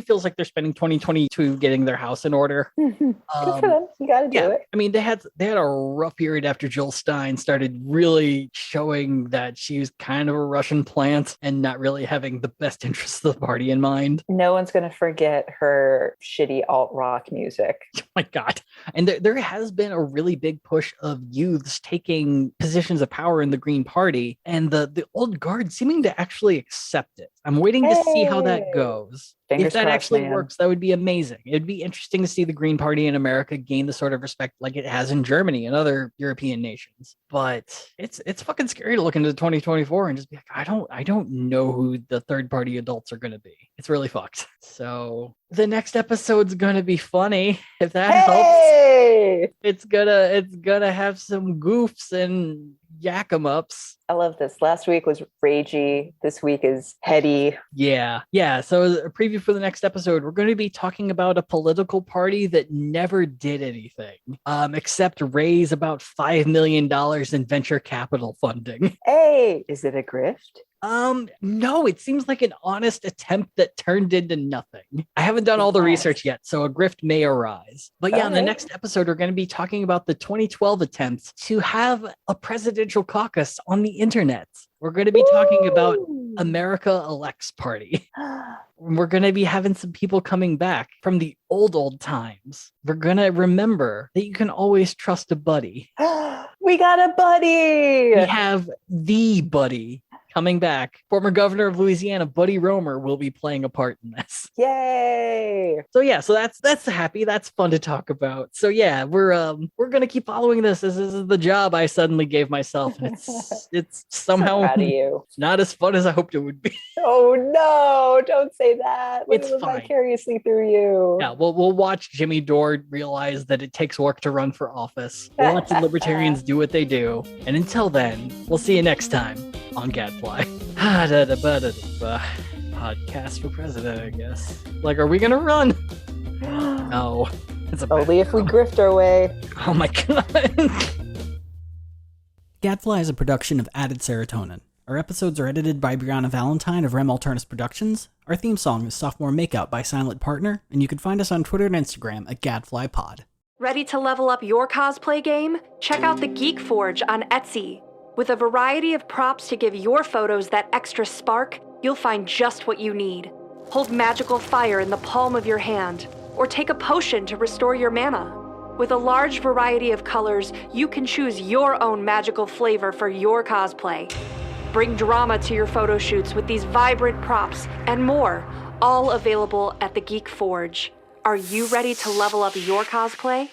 feels like they're spending 2022 getting their house in order.
Good for them. You got to do it.
They had a rough period after Jill Stein started really showing that she was kind of a Russian plant and not really having the best interests of the party in mind.
No one's going to forget her shitty alt-rock music.
Oh my God. And there has been a really big push of youths taking positions of power in the Green Party, and the old guard seeming to actually accept it. I'm waiting to see how that goes.
Fingers
if that
crossed,
actually
man.
works, that would be amazing. It'd be interesting to see the Green Party in America gain the sort of respect like it has in Germany and other European nations. But it's fucking scary to look into 2024 and just be like, I don't know who the third party adults are going to be. It's really fucked. So the next episode's going to be funny. If that helps, it's gonna have some goofs and yak 'em ups.
I love this. Last week was ragey. This week is heady.
Yeah. So as a preview for the next episode, we're going to be talking about a political party that never did anything except raise about $5 million in venture capital funding.
Hey, is it a grift?
No, it seems like an honest attempt that turned into nothing. I haven't done all the research yet, so a grift may arise. But in the next episode, we're going to be talking about the 2012 attempts to have a presidential caucus on the internet. We're going to be talking about America Elects Party. We're going to be having some people coming back from the old times. We're going to remember that you can always trust a buddy.
We got a buddy.
We have the buddy coming back. Former governor of Louisiana, Buddy Roemer, will be playing a part in this.
Yay!
So that's happy. That's fun to talk about. So we're gonna keep following this. This is the job I suddenly gave myself, and it's somehow
so proud of you.
Not as fun as I hoped it would be.
Oh no! Don't say that.
It's fine.
Vicariously through you.
Yeah, we'll watch Jimmy Dore realize that it takes work to run for office. We'll watch the libertarians do what they do, and until then, we'll see you next time on Gadfly. Podcast for president, I guess. Are we gonna run? No. It's
only if we grift our way.
Oh my God. Gadfly is a production of Added Serotonin. Our episodes are edited by Brianna Valentine of Rem Alternus Productions. Our theme song is Sophomore Makeout by Silent Partner, and you can find us on Twitter and Instagram at GadflyPod.
Ready to level up your cosplay game? Check out the Geek Forge on Etsy. With a variety of props to give your photos that extra spark, you'll find just what you need. Hold magical fire in the palm of your hand, or take a potion to restore your mana. With a large variety of colors, you can choose your own magical flavor for your cosplay. Bring drama to your photo shoots with these vibrant props and more, all available at the Geek Forge. Are you ready to level up your cosplay?